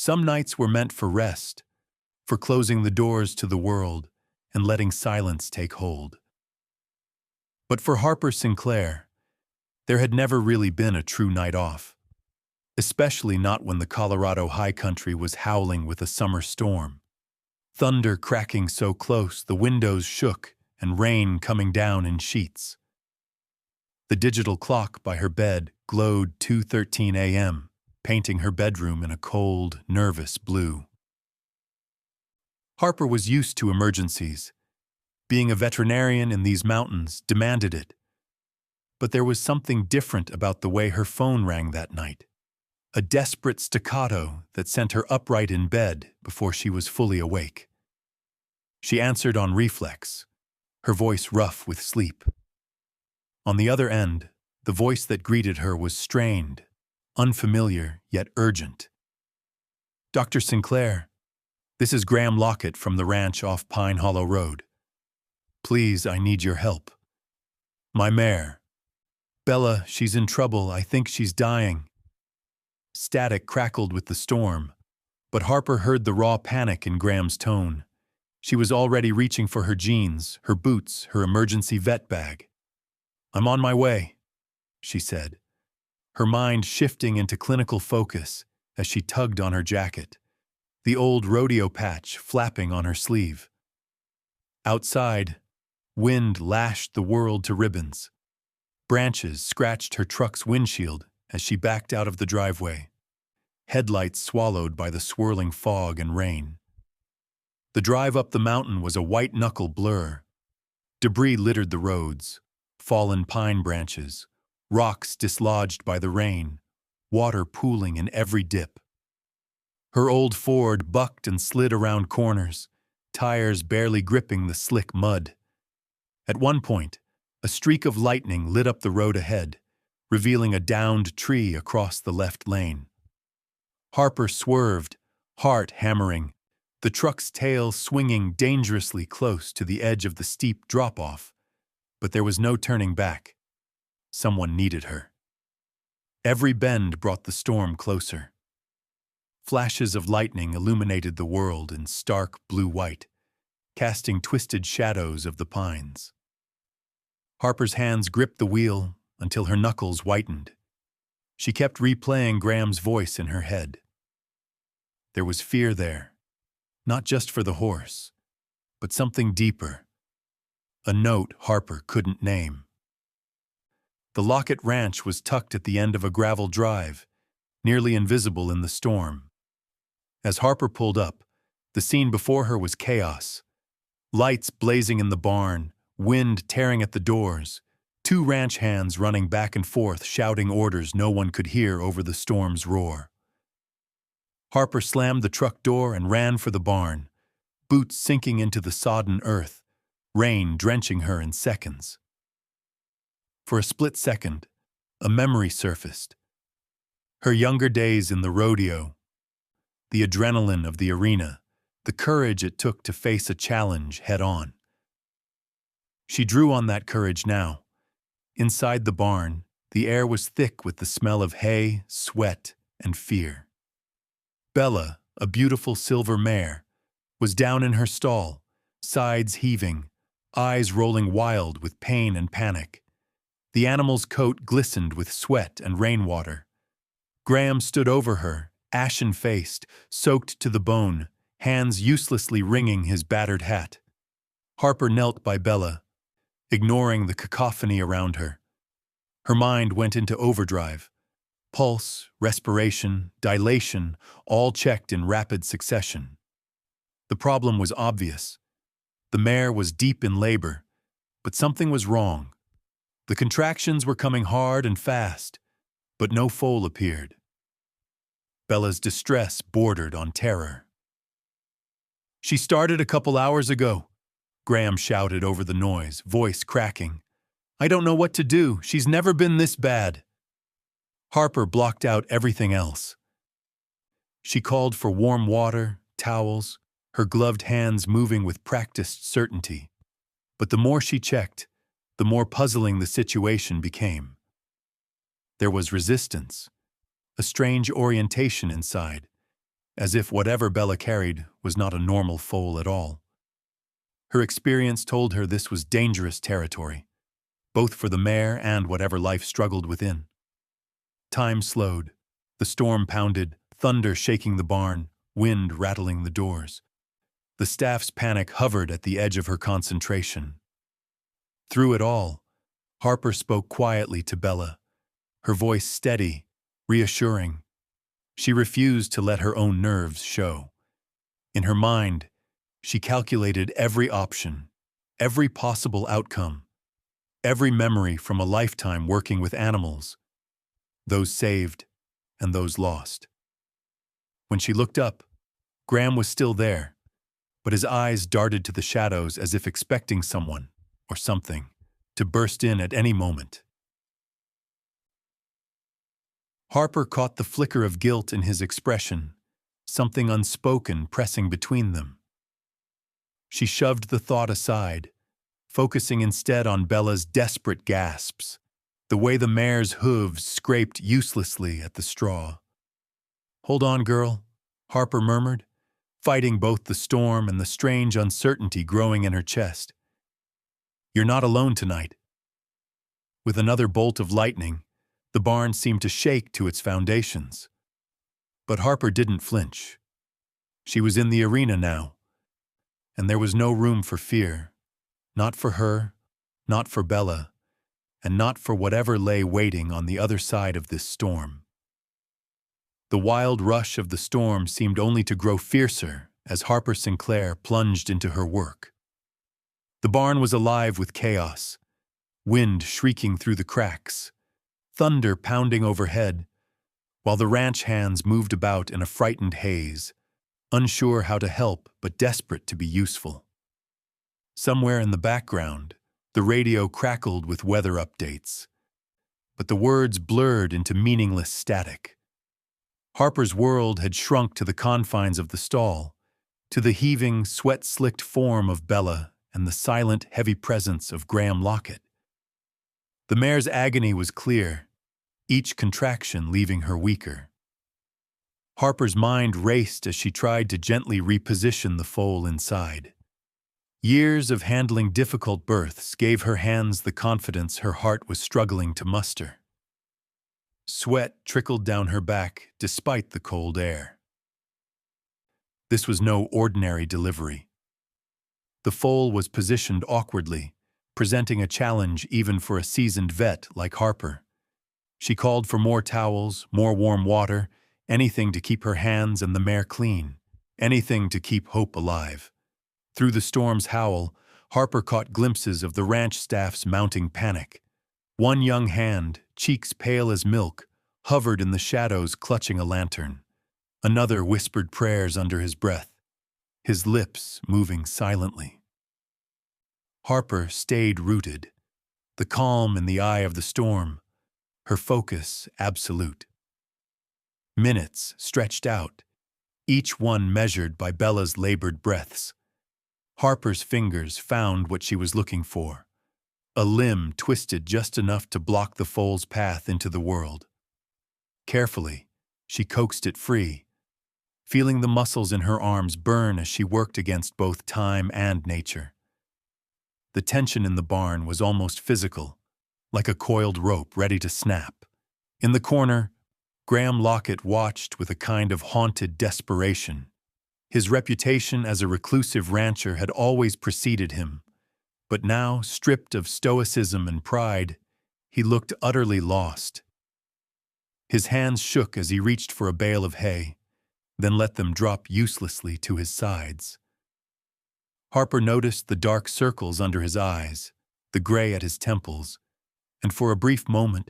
Some nights were meant for rest, for closing the doors to the world and letting silence take hold. But for Harper Sinclair, there had never really been a true night off, especially not when the Colorado high country was howling with a summer storm. Thunder cracking so close the windows shook and rain coming down in sheets. The digital clock by her bed glowed 2:13 a.m., painting her bedroom in a cold, nervous blue. Harper was used to emergencies. Being a veterinarian in these mountains demanded it. But there was something different about the way her phone rang that night. A desperate staccato that sent her upright in bed before she was fully awake. She answered on reflex, her voice rough with sleep. On the other end, the voice that greeted her was strained, unfamiliar yet urgent. "Dr. Sinclair, this is Graham Lockett from the ranch off Pine Hollow Road. Please, I need your help. My mare, Bella, she's in trouble. I think she's dying." Static crackled with the storm, but Harper heard the raw panic in Graham's tone. She was already reaching for her jeans, her boots, her emergency vet bag. "I'm on my way," she said, her mind shifting into clinical focus as she tugged on her jacket, the old rodeo patch flapping on her sleeve. Outside, wind lashed the world to ribbons. Branches scratched her truck's windshield as she backed out of the driveway, headlights swallowed by the swirling fog and rain. The drive up the mountain was a white-knuckle blur. Debris littered the roads, fallen pine branches, rocks dislodged by the rain, water pooling in every dip. Her old Ford bucked and slid around corners, tires barely gripping the slick mud. At one point, a streak of lightning lit up the road ahead, revealing a downed tree across the left lane. Harper swerved, heart hammering, the truck's tail swinging dangerously close to the edge of the steep drop-off. But there was no turning back. Someone needed her. Every bend brought the storm closer. Flashes of lightning illuminated the world in stark blue-white, casting twisted shadows of the pines. Harper's hands gripped the wheel until her knuckles whitened. She kept replaying Graham's voice in her head. There was fear there, not just for the horse, but something deeper. A note Harper couldn't name. The Lockett Ranch was tucked at the end of a gravel drive, nearly invisible in the storm. As Harper pulled up, the scene before her was chaos. Lights blazing in the barn, wind tearing at the doors, two ranch hands running back and forth shouting orders no one could hear over the storm's roar. Harper slammed the truck door and ran for the barn, boots sinking into the sodden earth, rain drenching her in seconds. For a split second, a memory surfaced. Her younger days in the rodeo, the adrenaline of the arena, the courage it took to face a challenge head-on. She drew on that courage now. Inside the barn, the air was thick with the smell of hay, sweat, and fear. Bella, a beautiful silver mare, was down in her stall, sides heaving, eyes rolling wild with pain and panic. The animal's coat glistened with sweat and rainwater. Graham stood over her, ashen-faced, soaked to the bone, hands uselessly wringing his battered hat. Harper knelt by Bella, ignoring the cacophony around her. Her mind went into overdrive. Pulse, respiration, dilation, all checked in rapid succession. The problem was obvious. The mare was deep in labor, but something was wrong. The contractions were coming hard and fast, but no foal appeared. Bella's distress bordered on terror. "She started a couple hours ago," Graham shouted over the noise, voice cracking. "I don't know what to do. She's never been this bad." Harper blocked out everything else. She called for warm water, towels, her gloved hands moving with practiced certainty. But the more she checked, the more puzzling the situation became. There was resistance, a strange orientation inside, as if whatever Bella carried was not a normal foal at all. Her experience told her this was dangerous territory, both for the mare and whatever life struggled within. Time slowed. The storm pounded, thunder shaking the barn, wind rattling the doors. The staff's panic hovered at the edge of her concentration. Through it all, Harper spoke quietly to Bella, her voice steady, reassuring. She refused to let her own nerves show. In her mind, she calculated every option, every possible outcome, every memory from a lifetime working with animals, those saved and those lost. When she looked up, Graham was still there, but his eyes darted to the shadows as if expecting someone, or something, to burst in at any moment. Harper caught the flicker of guilt in his expression, something unspoken pressing between them. She shoved the thought aside, focusing instead on Bella's desperate gasps, the way the mare's hooves scraped uselessly at the straw. "Hold on, girl," Harper murmured, fighting both the storm and the strange uncertainty growing in her chest. "You're not alone tonight." With another bolt of lightning, the barn seemed to shake to its foundations. But Harper didn't flinch. She was in the arena now, and there was no room for fear, not for her, not for Bella, and not for whatever lay waiting on the other side of this storm. The wild rush of the storm seemed only to grow fiercer as Harper Sinclair plunged into her work. The barn was alive with chaos, wind shrieking through the cracks, thunder pounding overhead, while the ranch hands moved about in a frightened haze, unsure how to help but desperate to be useful. Somewhere in the background, the radio crackled with weather updates, but the words blurred into meaningless static. Harper's world had shrunk to the confines of the stall, to the heaving, sweat-slicked form of Bella and the silent, heavy presence of Graham Lockett. The mare's agony was clear, each contraction leaving her weaker. Harper's mind raced as she tried to gently reposition the foal inside. Years of handling difficult births gave her hands the confidence her heart was struggling to muster. Sweat trickled down her back despite the cold air. This was no ordinary delivery. The foal was positioned awkwardly, presenting a challenge even for a seasoned vet like Harper. She called for more towels, more warm water, anything to keep her hands and the mare clean, anything to keep hope alive. Through the storm's howl, Harper caught glimpses of the ranch staff's mounting panic. One young hand, cheeks pale as milk, hovered in the shadows clutching a lantern. Another whispered prayers under his breath, his lips moving silently. Harper stayed rooted, the calm in the eye of the storm, her focus absolute. Minutes stretched out, each one measured by Bella's labored breaths. Harper's fingers found what she was looking for, a limb twisted just enough to block the foal's path into the world. Carefully, she coaxed it free, feeling the muscles in her arms burn as she worked against both time and nature. The tension in the barn was almost physical, like a coiled rope ready to snap. In the corner, Graham Lockett watched with a kind of haunted desperation. His reputation as a reclusive rancher had always preceded him, but now, stripped of stoicism and pride, he looked utterly lost. His hands shook as he reached for a bale of hay, then let them drop uselessly to his sides. Harper noticed the dark circles under his eyes, the gray at his temples, and for a brief moment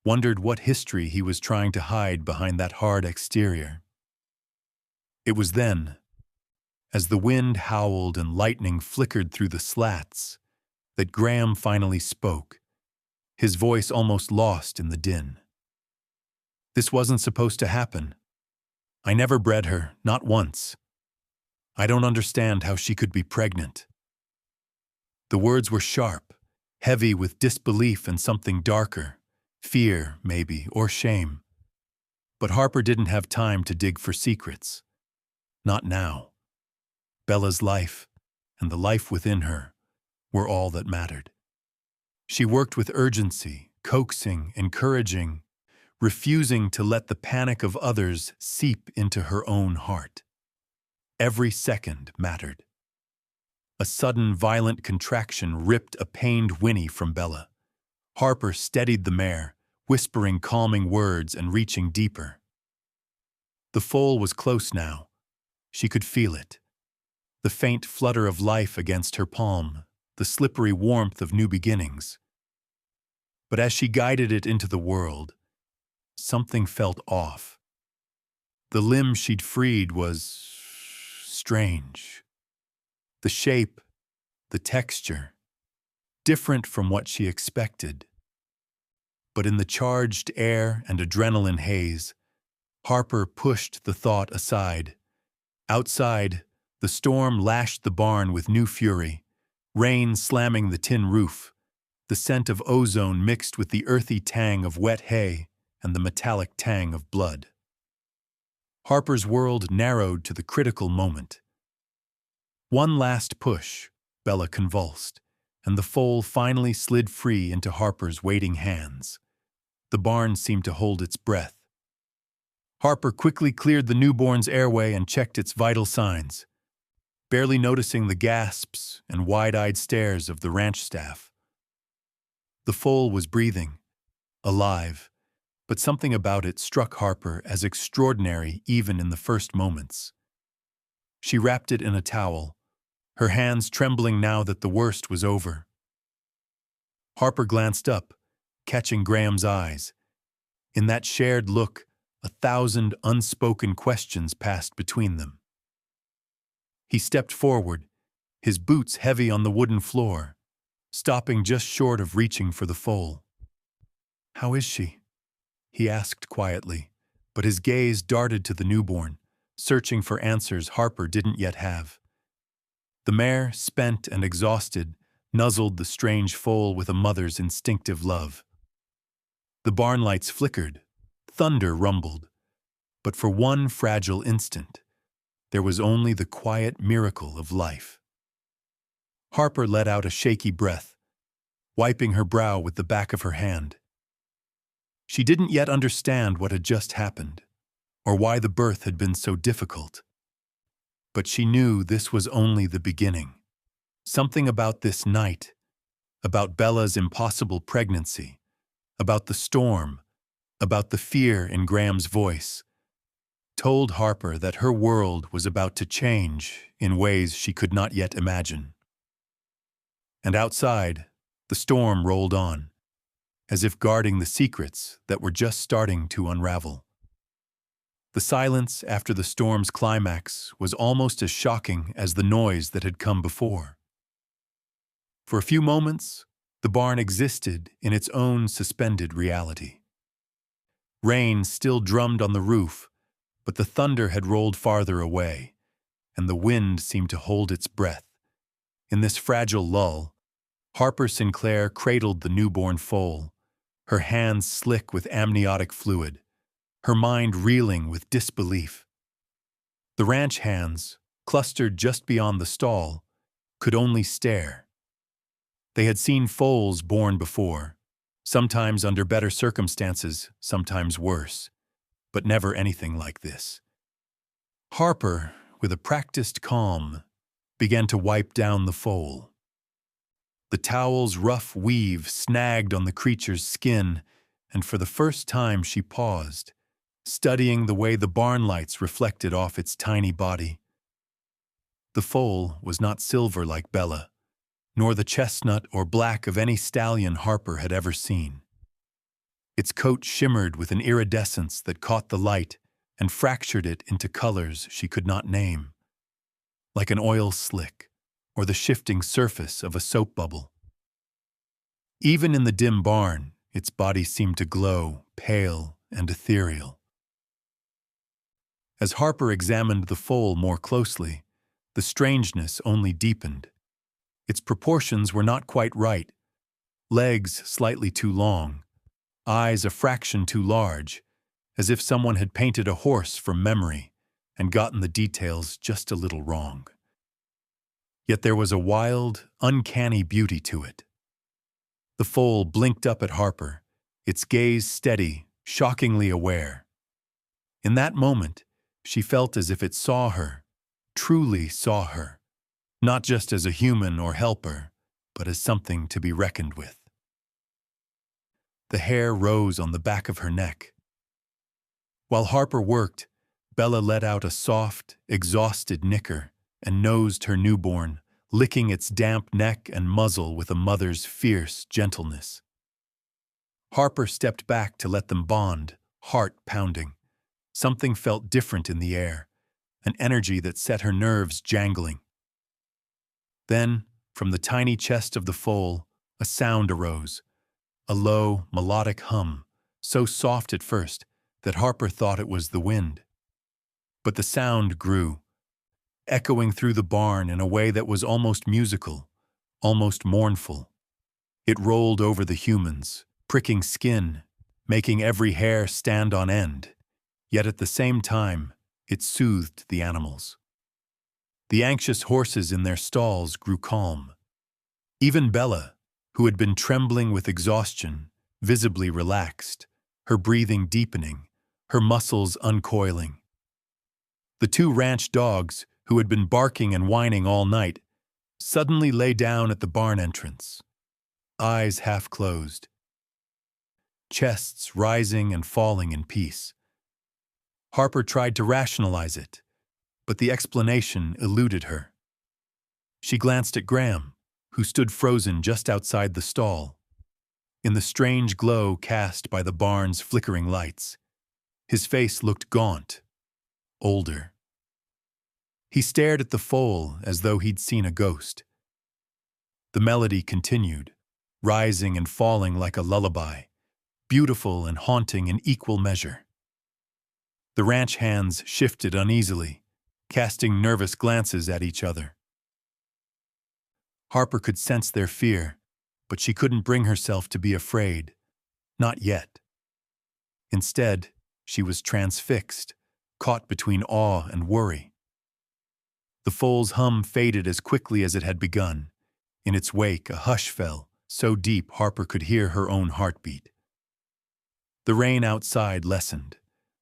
wondered what history he was trying to hide behind that hard exterior. It was then, as the wind howled and lightning flickered through the slats, that Graham finally spoke, his voice almost lost in the din. "This wasn't supposed to happen. I never bred her, not once. I don't understand how she could be pregnant." The words were sharp, heavy with disbelief and something darker, fear, maybe, or shame. But Harper didn't have time to dig for secrets. Not now. Bella's life, and the life within her, were all that mattered. She worked with urgency, coaxing, encouraging, refusing to let the panic of others seep into her own heart. Every second mattered. A sudden, violent contraction ripped a pained whinny from Bella. Harper steadied the mare, whispering calming words and reaching deeper. The foal was close now. She could feel it. The faint flutter of life against her palm, the slippery warmth of new beginnings. But as she guided it into the world, something felt off. The limb she'd freed was strange. The shape, the texture, different from what she expected. But in the charged air and adrenaline haze, Harper pushed the thought aside. Outside, the storm lashed the barn with new fury, rain slamming the tin roof, the scent of ozone mixed with the earthy tang of wet hay and the metallic tang of blood. Harper's world narrowed to the critical moment. One last push, Bella convulsed, and the foal finally slid free into Harper's waiting hands. The barn seemed to hold its breath. Harper quickly cleared the newborn's airway and checked its vital signs, barely noticing the gasps and wide-eyed stares of the ranch staff. The foal was breathing, alive, but something about it struck Harper as extraordinary even in the first moments. She wrapped it in a towel, her hands trembling now that the worst was over. Harper glanced up, catching Graham's eyes. In that shared look, 1,000 unspoken questions passed between them. He stepped forward, his boots heavy on the wooden floor, stopping just short of reaching for the foal. "How is she?" he asked quietly, but his gaze darted to the newborn, searching for answers Harper didn't yet have. The mare, spent and exhausted, nuzzled the strange foal with a mother's instinctive love. The barn lights flickered, thunder rumbled, but for one fragile instant, there was only the quiet miracle of life. Harper let out a shaky breath, wiping her brow with the back of her hand. She didn't yet understand what had just happened, or why the birth had been so difficult. But she knew this was only the beginning. Something about this night, about Bella's impossible pregnancy, about the storm, about the fear in Graham's voice, told Harper that her world was about to change in ways she could not yet imagine. And outside, the storm rolled on, as if guarding the secrets that were just starting to unravel. The silence after the storm's climax was almost as shocking as the noise that had come before. For a few moments, the barn existed in its own suspended reality. Rain still drummed on the roof, but the thunder had rolled farther away, and the wind seemed to hold its breath. In this fragile lull, Harper Sinclair cradled the newborn foal, her hands slick with amniotic fluid, her mind reeling with disbelief. The ranch hands, clustered just beyond the stall, could only stare. They had seen foals born before, sometimes under better circumstances, sometimes worse, but never anything like this. Harper, with a practiced calm, began to wipe down the foal. The towel's rough weave snagged on the creature's skin, and for the first time she paused, studying the way the barn lights reflected off its tiny body. The foal was not silver like Bella, nor the chestnut or black of any stallion Harper had ever seen. Its coat shimmered with an iridescence that caught the light and fractured it into colors she could not name, like an oil slick or the shifting surface of a soap bubble. Even in the dim barn, its body seemed to glow, pale and ethereal. As Harper examined the foal more closely, the strangeness only deepened. Its proportions were not quite right, legs slightly too long, eyes a fraction too large, as if someone had painted a horse from memory, and gotten the details just a little wrong. Yet there was a wild, uncanny beauty to it. The foal blinked up at Harper, its gaze steady, shockingly aware. In that moment, she felt as if it saw her, truly saw her, not just as a human or helper, but as something to be reckoned with. The hair rose on the back of her neck. While Harper worked, Bella let out a soft, exhausted nicker and nosed her newborn, licking its damp neck and muzzle with a mother's fierce gentleness. Harper stepped back to let them bond, heart pounding. Something felt different in the air, an energy that set her nerves jangling. Then, from the tiny chest of the foal, a sound arose, a low, melodic hum, so soft at first that Harper thought it was the wind. But the sound grew, echoing through the barn in a way that was almost musical, almost mournful. It rolled over the humans, pricking skin, making every hair stand on end, yet at the same time, it soothed the animals. The anxious horses in their stalls grew calm. Even Bella, who had been trembling with exhaustion, visibly relaxed, her breathing deepening, her muscles uncoiling. The two ranch dogs, who had been barking and whining all night, suddenly lay down at the barn entrance, eyes half closed, chests rising and falling in peace. Harper tried to rationalize it, but the explanation eluded her. She glanced at Graham, who stood frozen just outside the stall, in the strange glow cast by the barn's flickering lights. His face looked gaunt, older. He stared at the foal as though he'd seen a ghost. The melody continued, rising and falling like a lullaby, beautiful and haunting in equal measure. The ranch hands shifted uneasily, casting nervous glances at each other. Harper could sense their fear, but she couldn't bring herself to be afraid. Not yet. Instead, she was transfixed, caught between awe and worry. The foal's hum faded as quickly as it had begun. In its wake, a hush fell, so deep Harper could hear her own heartbeat. The rain outside lessened,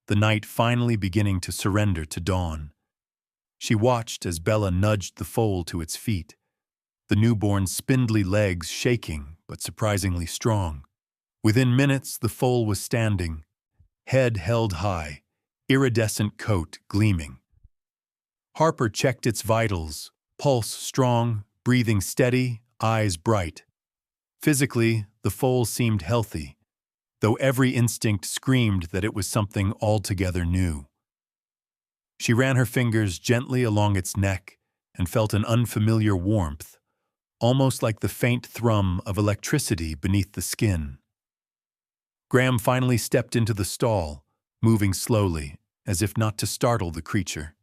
the night finally beginning to surrender to dawn. She watched as Bella nudged the foal to its feet, the newborn's spindly legs shaking but surprisingly strong. Within minutes, the foal was standing, head held high, iridescent coat gleaming. Harper checked its vitals, pulse strong, breathing steady, eyes bright. Physically, the foal seemed healthy, though every instinct screamed that it was something altogether new. She ran her fingers gently along its neck and felt an unfamiliar warmth, almost like the faint thrum of electricity beneath the skin. Graham finally stepped into the stall, moving slowly, as if not to startle the creature.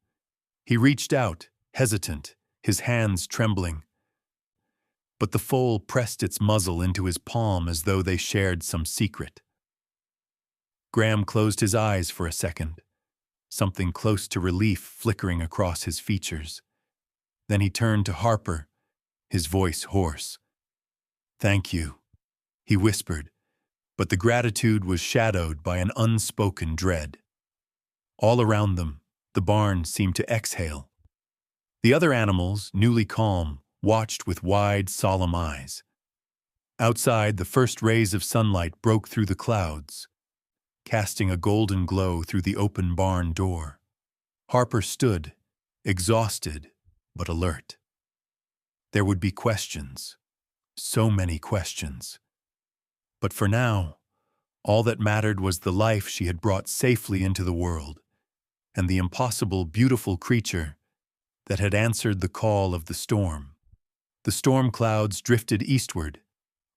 He reached out, hesitant, his hands trembling. But the foal pressed its muzzle into his palm as though they shared some secret. Graham closed his eyes for a second, something close to relief flickering across his features. Then he turned to Harper, his voice hoarse. "Thank you," he whispered, but the gratitude was shadowed by an unspoken dread. All around them, the barn seemed to exhale. The other animals, newly calm, watched with wide, solemn eyes. Outside, the first rays of sunlight broke through the clouds, casting a golden glow through the open barn door. Harper stood, exhausted but alert. There would be questions, so many questions. But for now, all that mattered was the life she had brought safely into the world, and the impossible, beautiful creature that had answered the call of the storm. The storm clouds drifted eastward,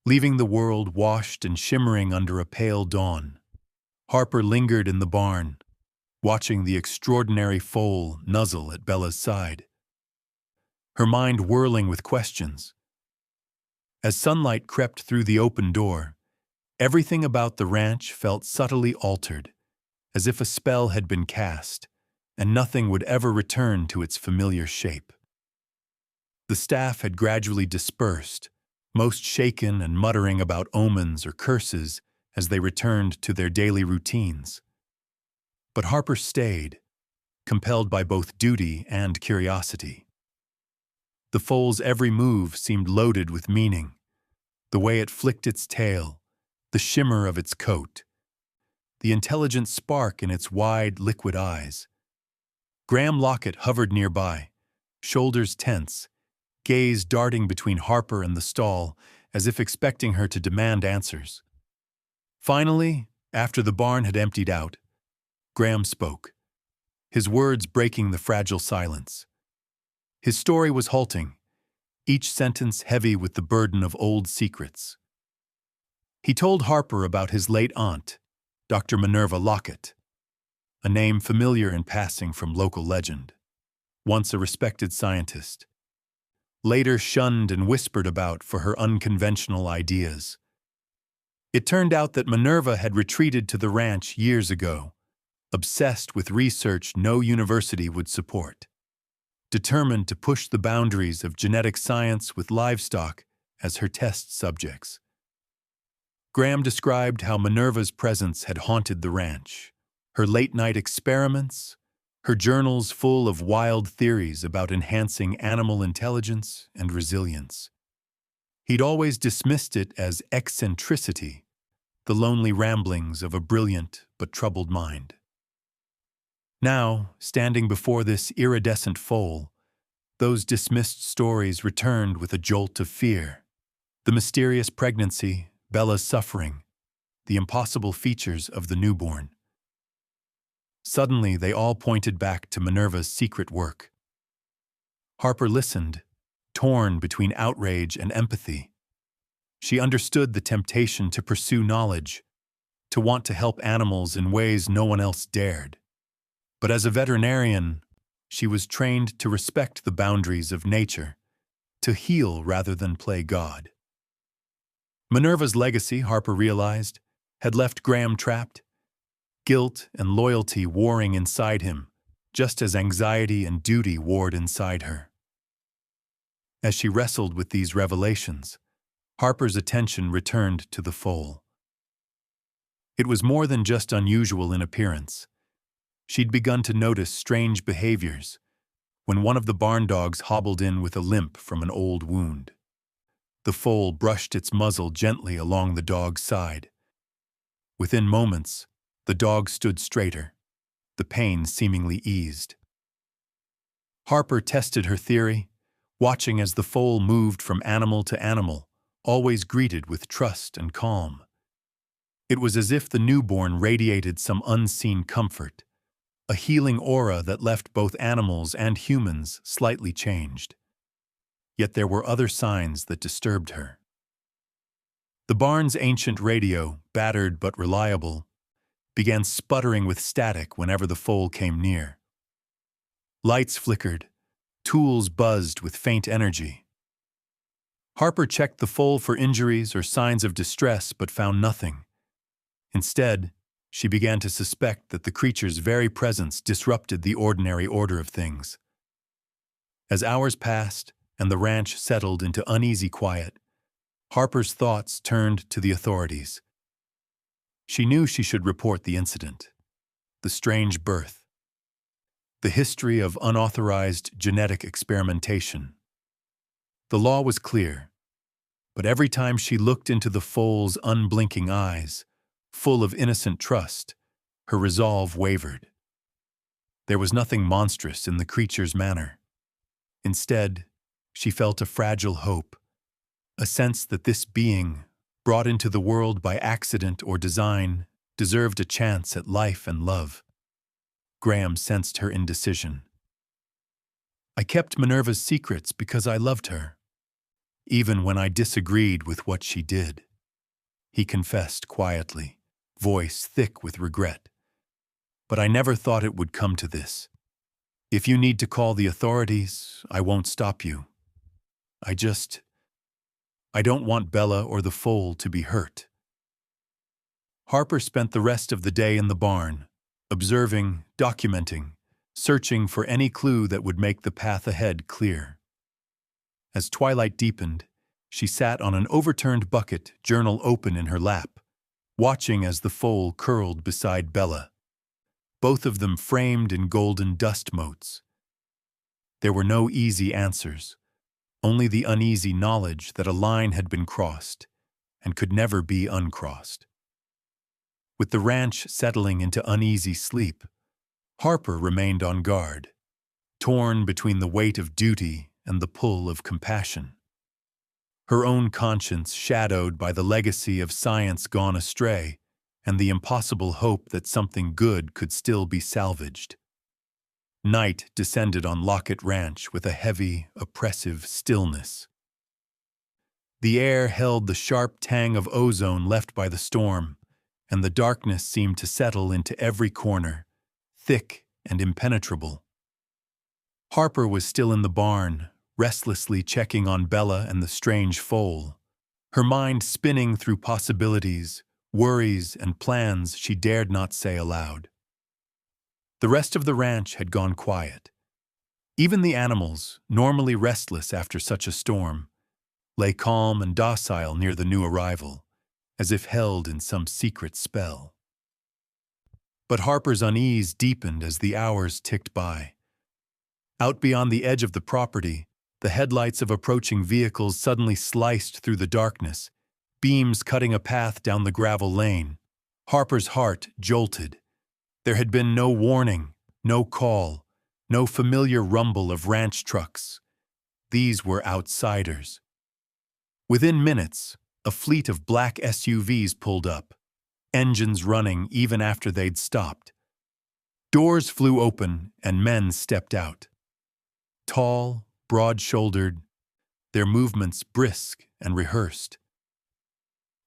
leaving the world washed and shimmering under a pale dawn. Harper lingered in the barn, watching the extraordinary foal nuzzle at Bella's side, her mind whirling with questions. As sunlight crept through the open door, everything about the ranch felt subtly altered, as if a spell had been cast. and nothing would ever return to its familiar shape. The staff had gradually dispersed, most shaken and muttering about omens or curses as they returned to their daily routines. But Harper stayed, compelled by both duty and curiosity. The foal's every move seemed loaded with meaning, the way it flicked its tail, the shimmer of its coat, the intelligent spark in its wide, liquid eyes. Graham Lockett hovered nearby, shoulders tense, gaze darting between Harper and the stall as if expecting her to demand answers. Finally, after the barn had emptied out, Graham spoke, his words breaking the fragile silence. His story was halting, each sentence heavy with the burden of old secrets. He told Harper about his late aunt, Dr. Minerva Lockett, a name familiar in passing from local legend. Once a respected scientist, later shunned and whispered about for her unconventional ideas. It turned out that Minerva had retreated to the ranch years ago, obsessed with research no university would support, determined to push the boundaries of genetic science with livestock as her test subjects. Graham described how Minerva's presence had haunted the ranch, her late-night experiments, her journals full of wild theories about enhancing animal intelligence and resilience. He'd always dismissed it as eccentricity, the lonely ramblings of a brilliant but troubled mind. Now, standing before this iridescent foal, those dismissed stories returned with a jolt of fear. The mysterious pregnancy, Bella's suffering, the impossible features of the newborn. Suddenly, they all pointed back to Minerva's secret work. Harper listened, torn between outrage and empathy. She understood the temptation to pursue knowledge, to want to help animals in ways no one else dared. But as a veterinarian, she was trained to respect the boundaries of nature, to heal rather than play God. Minerva's legacy, Harper realized, had left Graham trapped, guilt and loyalty warring inside him, just as anxiety and duty warred inside her. As she wrestled with these revelations, Harper's attention returned to the foal. It was more than just unusual in appearance. She'd begun to notice strange behaviors when one of the barn dogs hobbled in with a limp from an old wound. The foal brushed its muzzle gently along the dog's side. Within moments, the dog stood straighter, the pain seemingly eased. Harper tested her theory, watching as the foal moved from animal to animal, always greeted with trust and calm. It was as if the newborn radiated some unseen comfort, a healing aura that left both animals and humans slightly changed. Yet there were other signs that disturbed her. The barn's ancient radio, battered but reliable, began sputtering with static whenever the foal came near. Lights flickered, tools buzzed with faint energy. Harper checked the foal for injuries or signs of distress but found nothing. Instead, she began to suspect that the creature's very presence disrupted the ordinary order of things. As hours passed and the ranch settled into uneasy quiet, Harper's thoughts turned to the authorities. She knew she should report the incident, the strange birth, the history of unauthorized genetic experimentation. The law was clear, but every time she looked into the foal's unblinking eyes, full of innocent trust, her resolve wavered. There was nothing monstrous in the creature's manner. Instead, she felt a fragile hope, a sense that this being, brought into the world by accident or design, deserved a chance at life and love. Graham sensed her indecision. I kept Minerva's secrets because I loved her, even when I disagreed with what she did, he confessed quietly, voice thick with regret. But I never thought it would come to this. If you need to call the authorities, I won't stop you. I don't want Bella or the foal to be hurt. Harper spent the rest of the day in the barn, observing, documenting, searching for any clue that would make the path ahead clear. As twilight deepened, she sat on an overturned bucket, journal open in her lap, watching as the foal curled beside Bella, both of them framed in golden dust motes. There were no easy answers, only the uneasy knowledge that a line had been crossed and could never be uncrossed. With the ranch settling into uneasy sleep, Harper remained on guard, torn between the weight of duty and the pull of compassion. Her own conscience shadowed by the legacy of science gone astray and the impossible hope that something good could still be salvaged. Night descended on Lockett Ranch with a heavy, oppressive stillness. The air held the sharp tang of ozone left by the storm, and the darkness seemed to settle into every corner, thick and impenetrable. Harper was still in the barn, restlessly checking on Bella and the strange foal, her mind spinning through possibilities, worries, and plans she dared not say aloud. The rest of the ranch had gone quiet. Even the animals, normally restless after such a storm, lay calm and docile near the new arrival, as if held in some secret spell. But Harper's unease deepened as the hours ticked by. Out beyond the edge of the property, the headlights of approaching vehicles suddenly sliced through the darkness, beams cutting a path down the gravel lane. Harper's heart jolted. There had been no warning, no call, no familiar rumble of ranch trucks. These were outsiders. Within minutes, a fleet of black SUVs pulled up, engines running even after they'd stopped. Doors flew open and men stepped out. Tall, broad-shouldered, their movements brisk and rehearsed.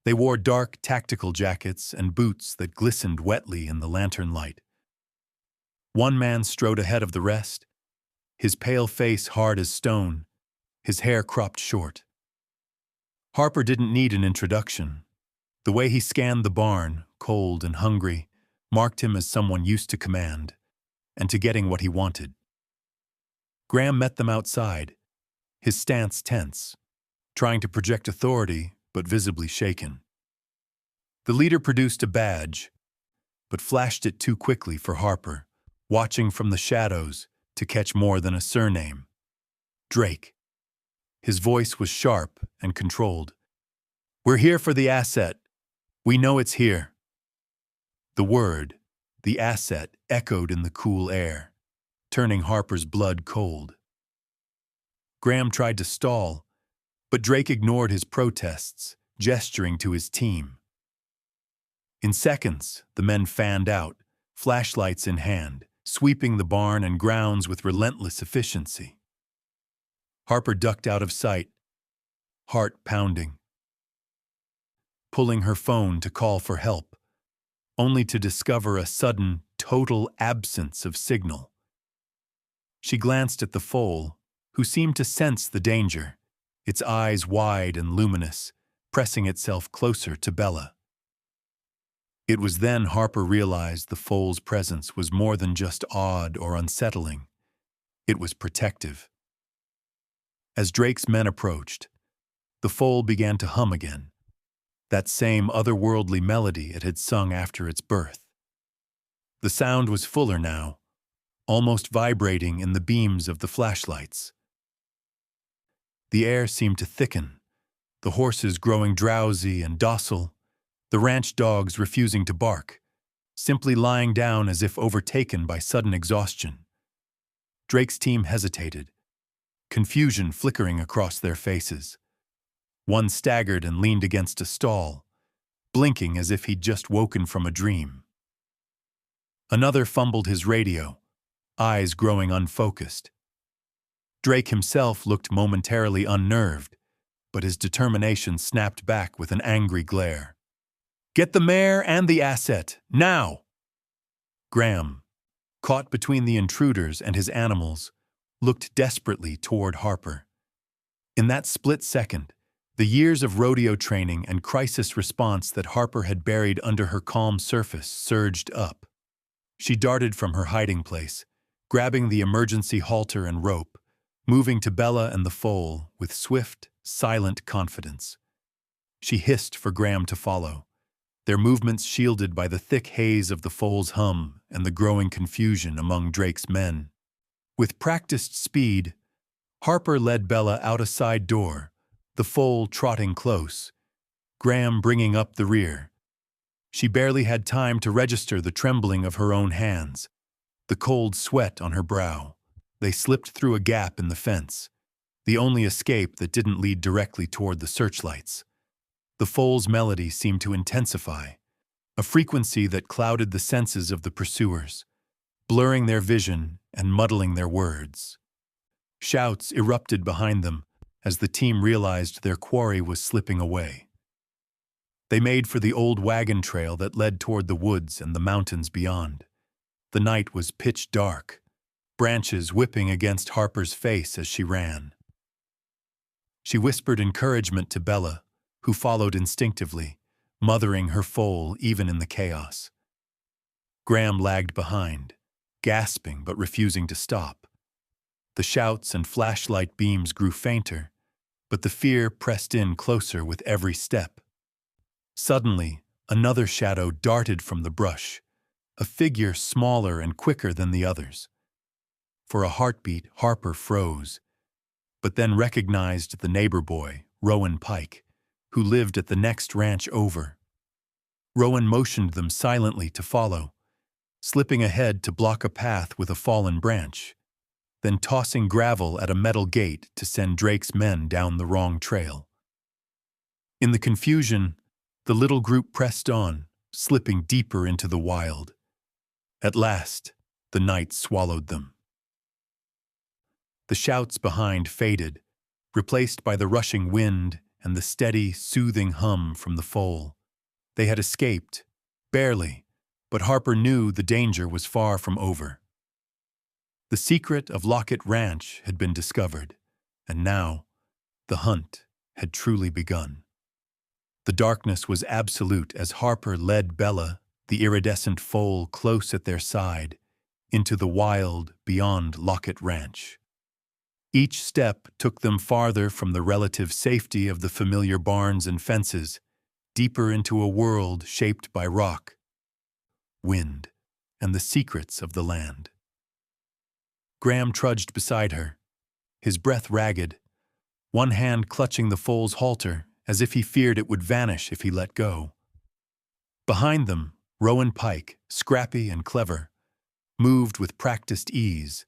They wore dark tactical jackets and boots that glistened wetly in the lantern light. One man strode ahead of the rest, his pale face hard as stone, his hair cropped short. Harper didn't need an introduction. The way he scanned the barn, cold and hungry, marked him as someone used to command, and to getting what he wanted. Graham met them outside, his stance tense, trying to project authority, but visibly shaken. The leader produced a badge, but flashed it too quickly for Harper, watching from the shadows to catch more than a surname. Drake. His voice was sharp and controlled. "We're here for the asset. We know it's here." The word, the asset, echoed in the cool air, turning Harper's blood cold. Graham tried to stall, but Drake ignored his protests, gesturing to his team. In seconds, the men fanned out, flashlights in hand, sweeping the barn and grounds with relentless efficiency. Harper ducked out of sight, heart pounding, pulling her phone to call for help, only to discover a sudden, total absence of signal. She glanced at the foal, who seemed to sense the danger, its eyes wide and luminous, pressing itself closer to Bella. It was then Harper realized the foal's presence was more than just odd or unsettling. It was protective. As Drake's men approached, the foal began to hum again, that same otherworldly melody it had sung after its birth. The sound was fuller now, almost vibrating in the beams of the flashlights. The air seemed to thicken, the horses growing drowsy and docile, the ranch dogs refusing to bark, simply lying down as if overtaken by sudden exhaustion. Drake's team hesitated, confusion flickering across their faces. One staggered and leaned against a stall, blinking as if he'd just woken from a dream. Another fumbled his radio, eyes growing unfocused. Drake himself looked momentarily unnerved, but his determination snapped back with an angry glare. "Get the mare and the asset, now!" Graham, caught between the intruders and his animals, looked desperately toward Harper. In that split second, the years of rodeo training and crisis response that Harper had buried under her calm surface surged up. She darted from her hiding place, grabbing the emergency halter and rope, moving to Bella and the foal with swift, silent confidence. She hissed for Graham to follow, their movements shielded by the thick haze of the foal's hum and the growing confusion among Drake's men. With practiced speed, Harper led Bella out a side door, the foal trotting close, Graham bringing up the rear. She barely had time to register the trembling of her own hands, the cold sweat on her brow. They slipped through a gap in the fence, the only escape that didn't lead directly toward the searchlights. The foal's melody seemed to intensify, a frequency that clouded the senses of the pursuers, blurring their vision and muddling their words. Shouts erupted behind them as the team realized their quarry was slipping away. They made for the old wagon trail that led toward the woods and the mountains beyond. The night was pitch dark, branches whipping against Harper's face as she ran. She whispered encouragement to Bella, who followed instinctively, mothering her foal even in the chaos. Graham lagged behind, gasping but refusing to stop. The shouts and flashlight beams grew fainter, but the fear pressed in closer with every step. Suddenly, another shadow darted from the brush, a figure smaller and quicker than the others. For a heartbeat, Harper froze, but then recognized the neighbor boy, Rowan Pike, who lived at the next ranch over. Rowan motioned them silently to follow, slipping ahead to block a path with a fallen branch, then tossing gravel at a metal gate to send Drake's men down the wrong trail. In the confusion, the little group pressed on, slipping deeper into the wild. At last, the night swallowed them. The shouts behind faded, replaced by the rushing wind and the steady, soothing hum from the foal. They had escaped, barely, but Harper knew the danger was far from over. The secret of Lockett Ranch had been discovered, and now the hunt had truly begun. The darkness was absolute as Harper led Bella, the iridescent foal close at their side, into the wild beyond Lockett Ranch. Each step took them farther from the relative safety of the familiar barns and fences, deeper into a world shaped by rock, wind, and the secrets of the land. Graham trudged beside her, his breath ragged, one hand clutching the foal's halter as if he feared it would vanish if he let go. Behind them, Rowan Pike, scrappy and clever, moved with practiced ease,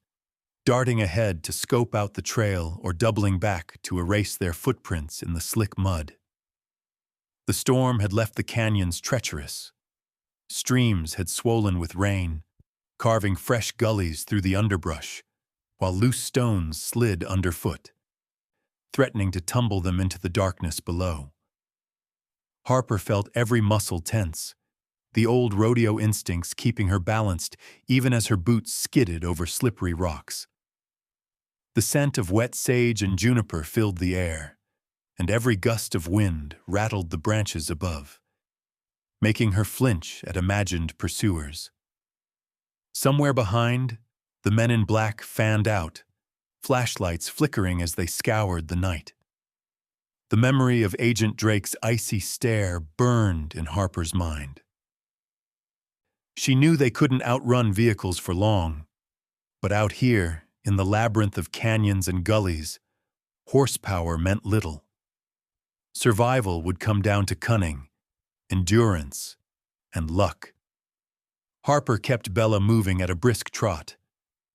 darting ahead to scope out the trail or doubling back to erase their footprints in the slick mud. The storm had left the canyons treacherous. Streams had swollen with rain, carving fresh gullies through the underbrush, while loose stones slid underfoot, threatening to tumble them into the darkness below. Harper felt every muscle tense, the old rodeo instincts keeping her balanced even as her boots skidded over slippery rocks. The scent of wet sage and juniper filled the air, and every gust of wind rattled the branches above, making her flinch at imagined pursuers. Somewhere behind, the men in black fanned out, flashlights flickering as they scoured the night. The memory of Agent Drake's icy stare burned in Harper's mind. She knew they couldn't outrun vehicles for long, but out here, in the labyrinth of canyons and gullies, horsepower meant little. Survival would come down to cunning, endurance, and luck. Harper kept Bella moving at a brisk trot,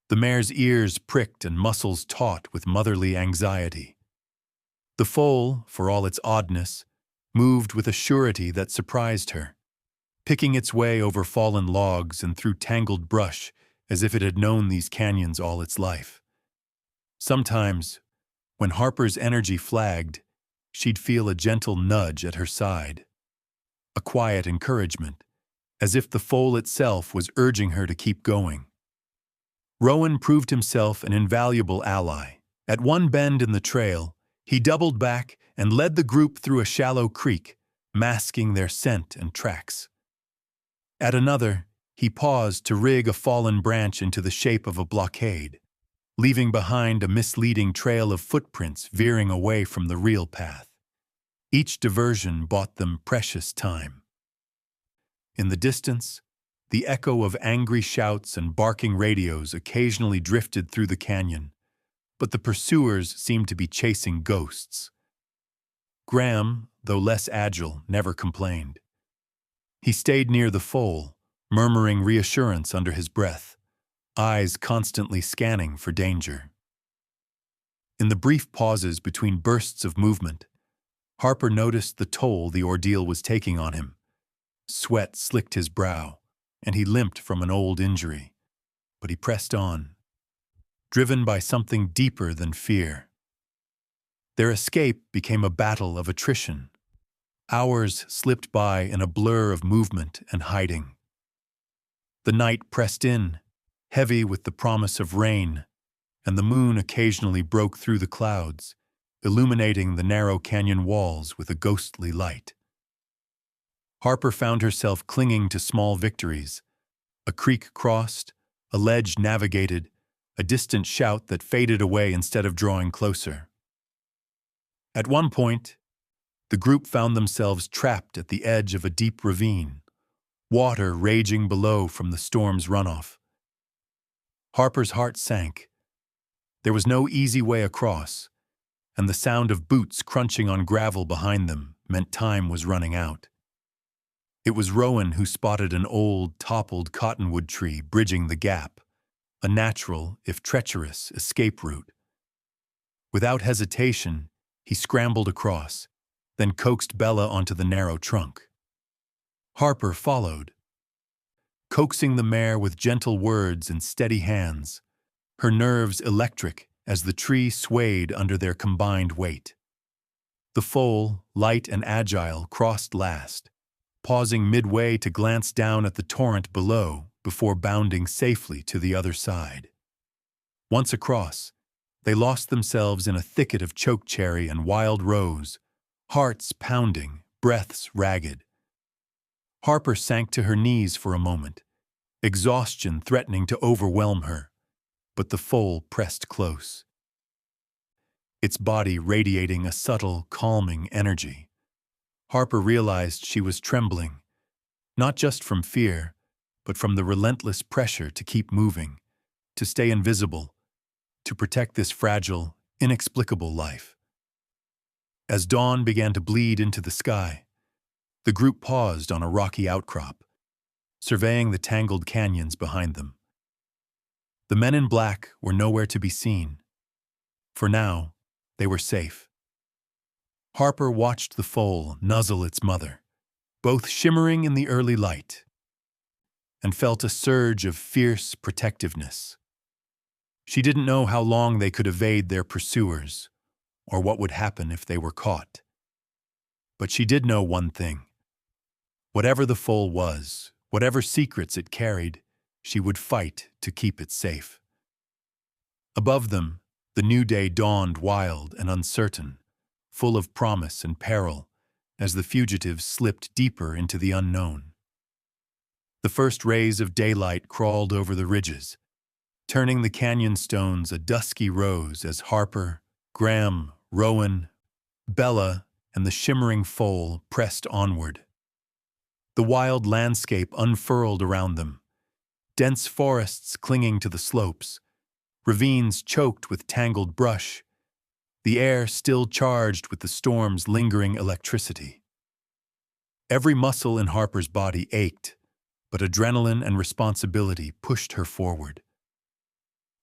the mare's ears pricked and muscles taut with motherly anxiety. The foal, for all its oddness, moved with a surety that surprised her, picking its way over fallen logs and through tangled brush as if it had known these canyons all its life. Sometimes, when Harper's energy flagged, she'd feel a gentle nudge at her side, a quiet encouragement, as if the foal itself was urging her to keep going. Rowan proved himself an invaluable ally. At one bend in the trail, he doubled back and led the group through a shallow creek, masking their scent and tracks. At another, He paused to rig a fallen branch into the shape of a blockade, leaving behind a misleading trail of footprints veering away from the real path. Each diversion bought them precious time. In the distance, the echo of angry shouts and barking radios occasionally drifted through the canyon, but the pursuers seemed to be chasing ghosts. Graham, though less agile, never complained. He stayed near the foal, murmuring reassurance under his breath, eyes constantly scanning for danger. In the brief pauses between bursts of movement, Harper noticed the toll the ordeal was taking on him. Sweat slicked his brow, and he limped from an old injury. But he pressed on, driven by something deeper than fear. Their escape became a battle of attrition. Hours slipped by in a blur of movement and hiding. The night pressed in, heavy with the promise of rain, and the moon occasionally broke through the clouds, illuminating the narrow canyon walls with a ghostly light. Harper found herself clinging to small victories, a creek crossed, a ledge navigated, a distant shout that faded away instead of drawing closer. At one point, the group found themselves trapped at the edge of a deep ravine, water raging below from the storm's runoff. Harper's heart sank. There was no easy way across, and the sound of boots crunching on gravel behind them meant time was running out. It was Rowan who spotted an old, toppled cottonwood tree bridging the gap, a natural, if treacherous, escape route. Without hesitation, he scrambled across, then coaxed Bella onto the narrow trunk. Harper followed, coaxing the mare with gentle words and steady hands, her nerves electric as the tree swayed under their combined weight. The foal, light and agile, crossed last, pausing midway to glance down at the torrent below before bounding safely to the other side. Once across, they lost themselves in a thicket of chokecherry and wild rose, hearts pounding, breaths ragged. Harper sank to her knees for a moment, exhaustion threatening to overwhelm her, but the foal pressed close, its body radiating a subtle, calming energy. Harper realized she was trembling, not just from fear, but from the relentless pressure to keep moving, to stay invisible, to protect this fragile, inexplicable life. As dawn began to bleed into the sky, the group paused on a rocky outcrop, surveying the tangled canyons behind them. The men in black were nowhere to be seen. For now, they were safe. Harper watched the foal nuzzle its mother, both shimmering in the early light, and felt a surge of fierce protectiveness. She didn't know how long they could evade their pursuers, or what would happen if they were caught. But she did know one thing. Whatever the foal was, whatever secrets it carried, she would fight to keep it safe. Above them, the new day dawned wild and uncertain, full of promise and peril, as the fugitives slipped deeper into the unknown. The first rays of daylight crawled over the ridges, turning the canyon stones a dusky rose as Harper, Graham, Rowan, Bella, and the shimmering foal pressed onward. The wild landscape unfurled around them, dense forests clinging to the slopes, ravines choked with tangled brush, the air still charged with the storm's lingering electricity. Every muscle in Harper's body ached, but adrenaline and responsibility pushed her forward.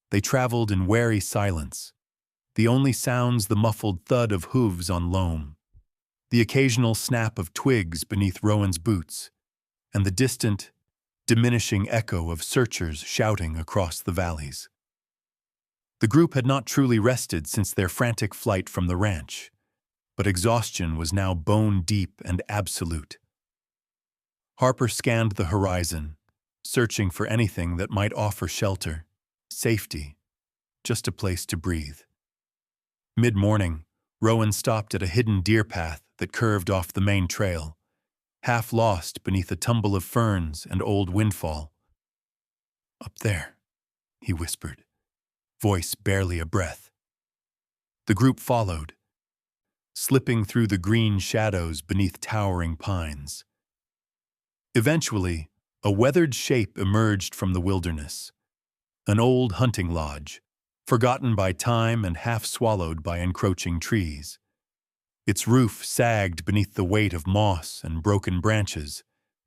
They traveled in wary silence, the only sounds the muffled thud of hooves on loam, the occasional snap of twigs beneath Rowan's boots, and the distant, diminishing echo of searchers shouting across the valleys. The group had not truly rested since their frantic flight from the ranch, but exhaustion was now bone-deep and absolute. Harper scanned the horizon, searching for anything that might offer shelter, safety, just a place to breathe. Mid-morning, Rowan stopped at a hidden deer path that curved off the main trail, half lost beneath a tumble of ferns and old windfall. "Up there," he whispered, voice barely a breath. The group followed, slipping through the green shadows beneath towering pines. Eventually, a weathered shape emerged from the wilderness, an old hunting lodge, forgotten by time and half swallowed by encroaching trees. Its roof sagged beneath the weight of moss and broken branches,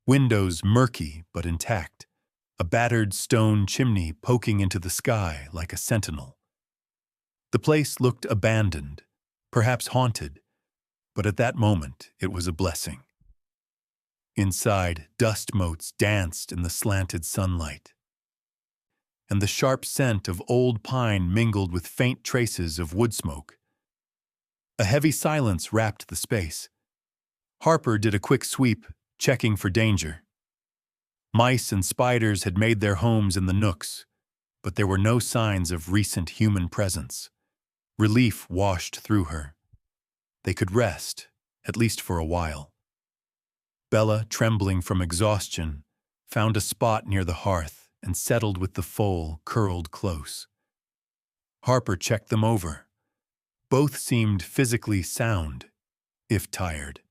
windows murky but intact, a battered stone chimney poking into the sky like a sentinel. The place looked abandoned, perhaps haunted, but at that moment it was a blessing. Inside, dust motes danced in the slanted sunlight, and the sharp scent of old pine mingled with faint traces of wood smoke. A heavy silence wrapped the space. Harper did a quick sweep, checking for danger. Mice and spiders had made their homes in the nooks, but there were no signs of recent human presence. Relief washed through her. They could rest, at least for a while. Bella, trembling from exhaustion, found a spot near the hearth and settled with the foal curled close. Harper checked them over. Both seemed physically sound, if tired.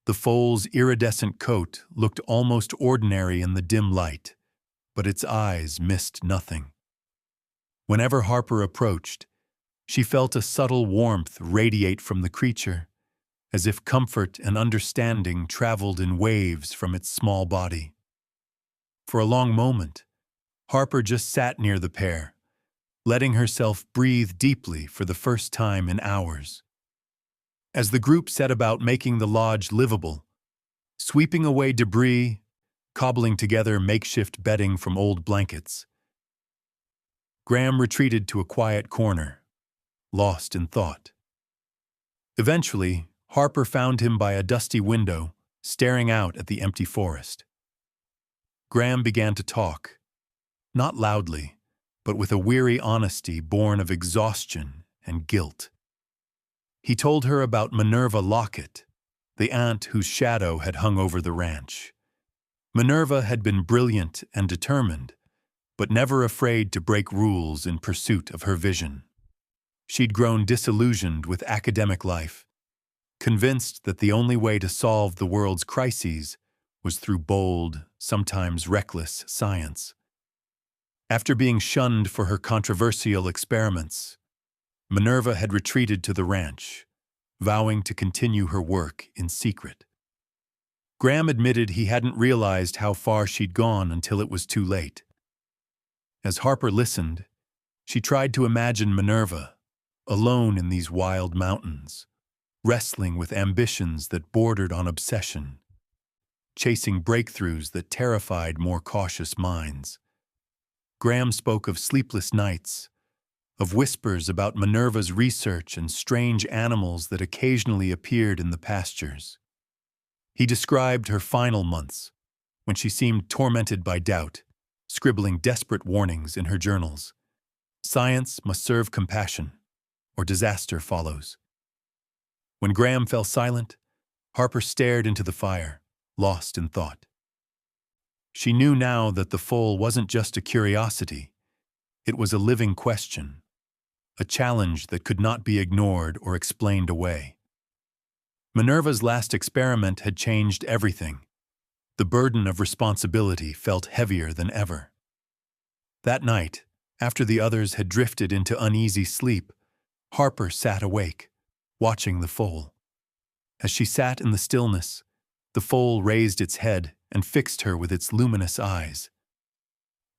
The foal's iridescent coat looked almost ordinary in the dim light, but its eyes missed nothing. Whenever Harper approached, she felt a subtle warmth radiate from the creature, as if comfort and understanding traveled in waves from its small body. For a long moment, Harper just sat near the pair, letting herself breathe deeply for the first time in hours. As the group set about making the lodge livable, sweeping away debris, cobbling together makeshift bedding from old blankets, Graham retreated to a quiet corner, lost in thought. Eventually, Harper found him by a dusty window, staring out at the empty forest. Graham began to talk, not loudly, but with a weary honesty born of exhaustion and guilt. He told her about Minerva Lockett, the aunt whose shadow had hung over the ranch. Minerva had been brilliant and determined, but never afraid to break rules in pursuit of her vision. She'd grown disillusioned with academic life, convinced that the only way to solve the world's crises was through bold, sometimes reckless science. After being shunned for her controversial experiments, Minerva had retreated to the ranch, vowing to continue her work in secret. Graham admitted he hadn't realized how far she'd gone until it was too late. As Harper listened, she tried to imagine Minerva, alone in these wild mountains, wrestling with ambitions that bordered on obsession, chasing breakthroughs that terrified more cautious minds. Graham spoke of sleepless nights, of whispers about Minerva's research and strange animals that occasionally appeared in the pastures. He described her final months, when she seemed tormented by doubt, scribbling desperate warnings in her journals. Science must serve compassion, or disaster follows. When Graham fell silent, Harper stared into the fire, lost in thought. She knew now that the foal wasn't just a curiosity, it was a living question, a challenge that could not be ignored or explained away. Minerva's last experiment had changed everything. The burden of responsibility felt heavier than ever. That night, after the others had drifted into uneasy sleep, Harper sat awake, watching the foal. As she sat in the stillness, the foal raised its head and fixed her with its luminous eyes.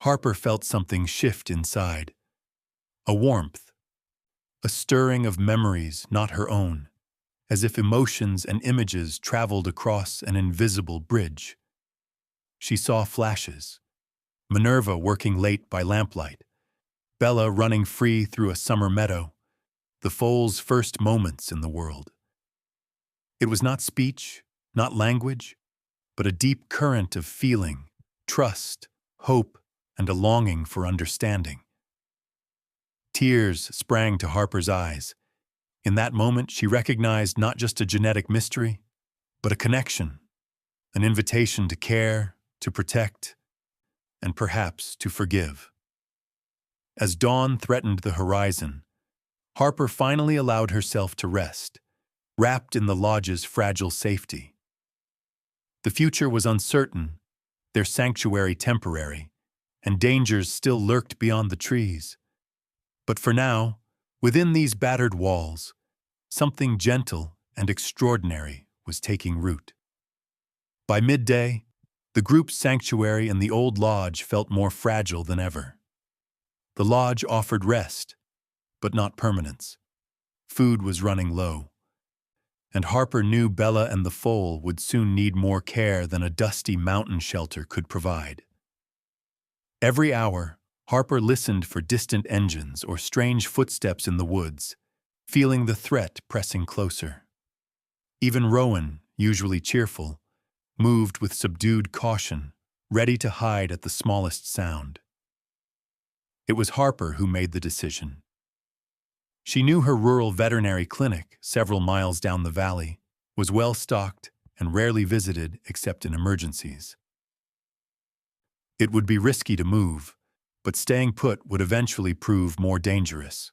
Harper felt something shift inside, a warmth, a stirring of memories not her own, as if emotions and images traveled across an invisible bridge. She saw flashes, Minerva working late by lamplight, Bella running free through a summer meadow, the foal's first moments in the world. It was not speech, not language, but a deep current of feeling, trust, hope, and a longing for understanding. Tears sprang to Harper's eyes. In that moment, she recognized not just a genetic mystery, but a connection, an invitation to care, to protect, and perhaps to forgive. As dawn threatened the horizon, Harper finally allowed herself to rest, wrapped in the lodge's fragile safety. The future was uncertain, their sanctuary temporary, and dangers still lurked beyond the trees. But for now, within these battered walls, something gentle and extraordinary was taking root. By midday, the group's sanctuary in the old lodge felt more fragile than ever. The lodge offered rest, but not permanence. Food was running low, and Harper knew Bella and the foal would soon need more care than a dusty mountain shelter could provide. Every hour, Harper listened for distant engines or strange footsteps in the woods, feeling the threat pressing closer. Even Rowan, usually cheerful, moved with subdued caution, ready to hide at the smallest sound. It was Harper who made the decision. She knew her rural veterinary clinic, several miles down the valley, was well-stocked and rarely visited except in emergencies. It would be risky to move, but staying put would eventually prove more dangerous.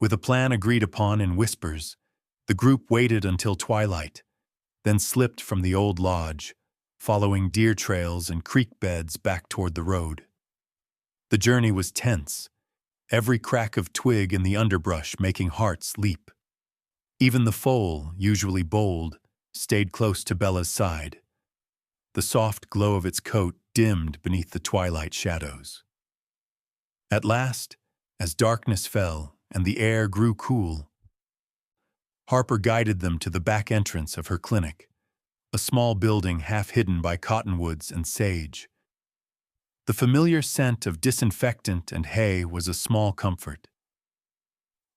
With a plan agreed upon in whispers, the group waited until twilight, then slipped from the old lodge, following deer trails and creek beds back toward the road. The journey was tense, every crack of twig in the underbrush making hearts leap. Even the foal, usually bold, stayed close to Bella's side. The soft glow of its coat dimmed beneath the twilight shadows. At last, as darkness fell and the air grew cool, Harper guided them to the back entrance of her clinic, a small building half hidden by cottonwoods and sage. The familiar scent of disinfectant and hay was a small comfort.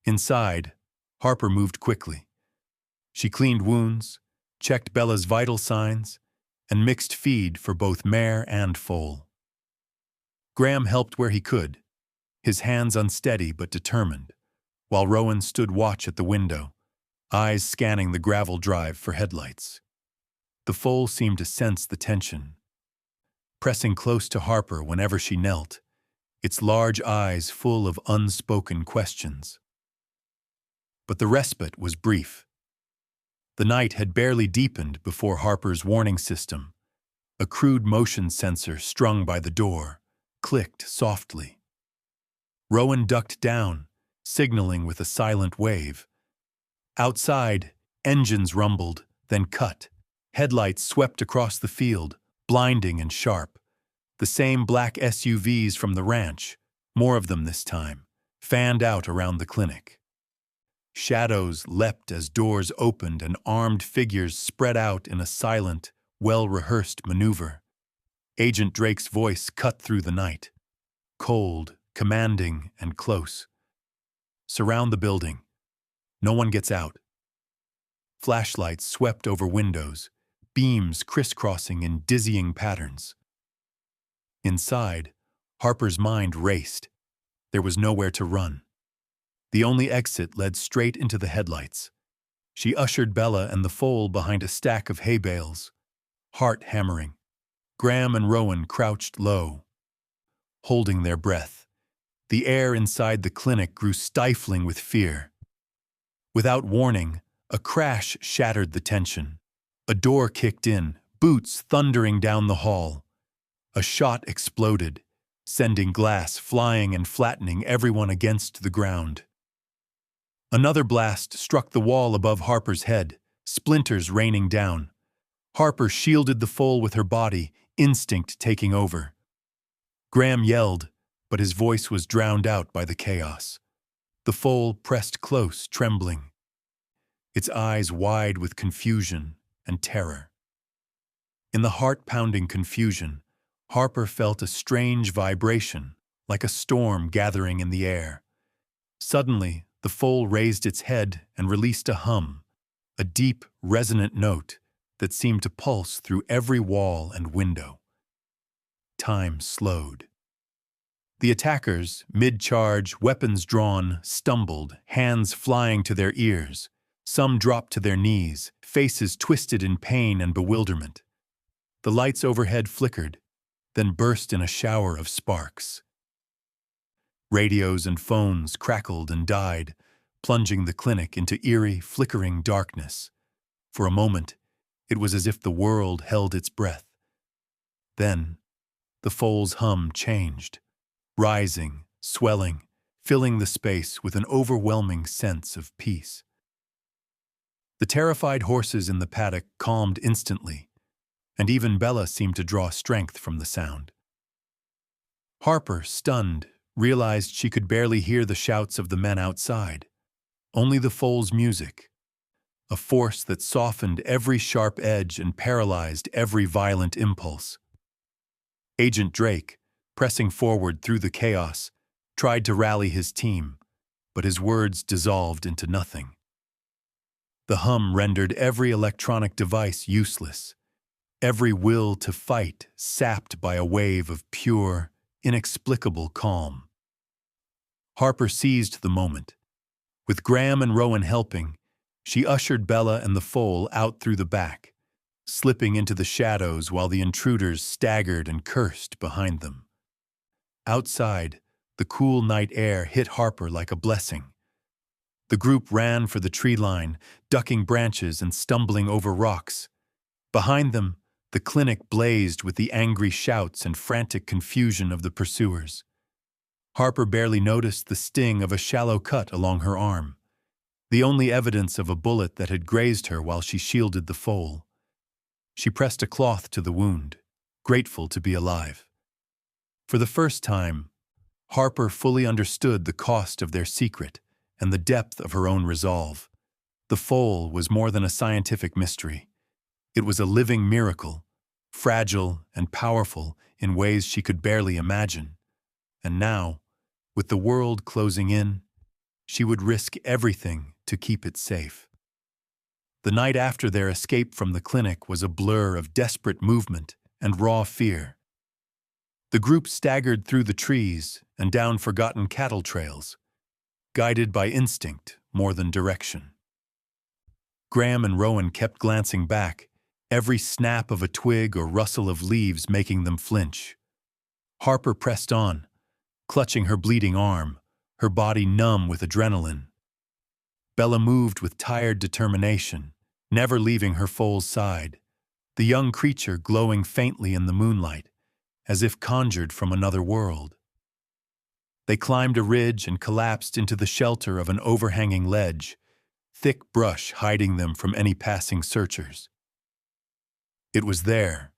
Inside, Harper moved quickly. She cleaned wounds, checked Bella's vital signs, and mixed feed for both mare and foal. Graham helped where he could, his hands unsteady but determined, while Rowan stood watch at the window, eyes scanning the gravel drive for headlights. The foal seemed to sense the tension, pressing close to Harper whenever she knelt, its large eyes full of unspoken questions. But the respite was brief. The night had barely deepened before Harper's warning system, a crude motion sensor strung by the door, clicked softly. Rowan ducked down, signaling with a silent wave. Outside, engines rumbled, then cut. Headlights swept across the field, blinding and sharp. The same black SUVs from the ranch, more of them this time, fanned out around the clinic. Shadows leapt as doors opened and armed figures spread out in a silent, well-rehearsed maneuver. Agent Drake's voice cut through the night, cold, commanding, and close. Surround the building. No one gets out. Flashlights swept over windows, beams crisscrossing in dizzying patterns. Inside, Harper's mind raced. There was nowhere to run. The only exit led straight into the headlights. She ushered Bella and the foal behind a stack of hay bales, heart hammering. Graham and Rowan crouched low, holding their breath. The air inside the clinic grew stifling with fear. Without warning, a crash shattered the tension. A door kicked in, boots thundering down the hall. A shot exploded, sending glass flying and flattening everyone against the ground. Another blast struck the wall above Harper's head, splinters raining down. Harper shielded the foal with her body, instinct taking over. Graham yelled, but his voice was drowned out by the chaos. The foal pressed close, trembling, its eyes wide with confusion and terror. In the heart-pounding confusion, Harper felt a strange vibration, like a storm gathering in the air. Suddenly, the foal raised its head and released a hum, a deep, resonant note that seemed to pulse through every wall and window. Time slowed. The attackers, mid-charge, weapons drawn, stumbled, hands flying to their ears. Some dropped to their knees, faces twisted in pain and bewilderment. The lights overhead flickered, then burst in a shower of sparks. Radios and phones crackled and died, plunging the clinic into eerie, flickering darkness. For a moment, it was as if the world held its breath. Then, the foal's hum changed, rising, swelling, filling the space with an overwhelming sense of peace. The terrified horses in the paddock calmed instantly, and even Bella seemed to draw strength from the sound. Harper, stunned, realized she could barely hear the shouts of the men outside, only the foal's music, a force that softened every sharp edge and paralyzed every violent impulse. Agent Drake, pressing forward through the chaos, tried to rally his team, but his words dissolved into nothing. The hum rendered every electronic device useless, every will to fight sapped by a wave of pure, inexplicable calm. Harper seized the moment. With Graham and Rowan helping, she ushered Bella and the foal out through the back, slipping into the shadows while the intruders staggered and cursed behind them. Outside, the cool night air hit Harper like a blessing. The group ran for the tree line, ducking branches and stumbling over rocks. Behind them, the clinic blazed with the angry shouts and frantic confusion of the pursuers. Harper barely noticed the sting of a shallow cut along her arm, the only evidence of a bullet that had grazed her while she shielded the foal. She pressed a cloth to the wound, grateful to be alive. For the first time, Harper fully understood the cost of their secret and the depth of her own resolve. The foal was more than a scientific mystery. It was a living miracle, fragile and powerful in ways she could barely imagine. And now, with the world closing in, she would risk everything to keep it safe. The night after their escape from the clinic was a blur of desperate movement and raw fear. The group staggered through the trees and down forgotten cattle trails, guided by instinct more than direction. Graham and Rowan kept glancing back, every snap of a twig or rustle of leaves making them flinch. Harper pressed on, clutching her bleeding arm, her body numb with adrenaline. Bella moved with tired determination, never leaving her foal's side, the young creature glowing faintly in the moonlight, as if conjured from another world. They climbed a ridge and collapsed into the shelter of an overhanging ledge, thick brush hiding them from any passing searchers. It was there,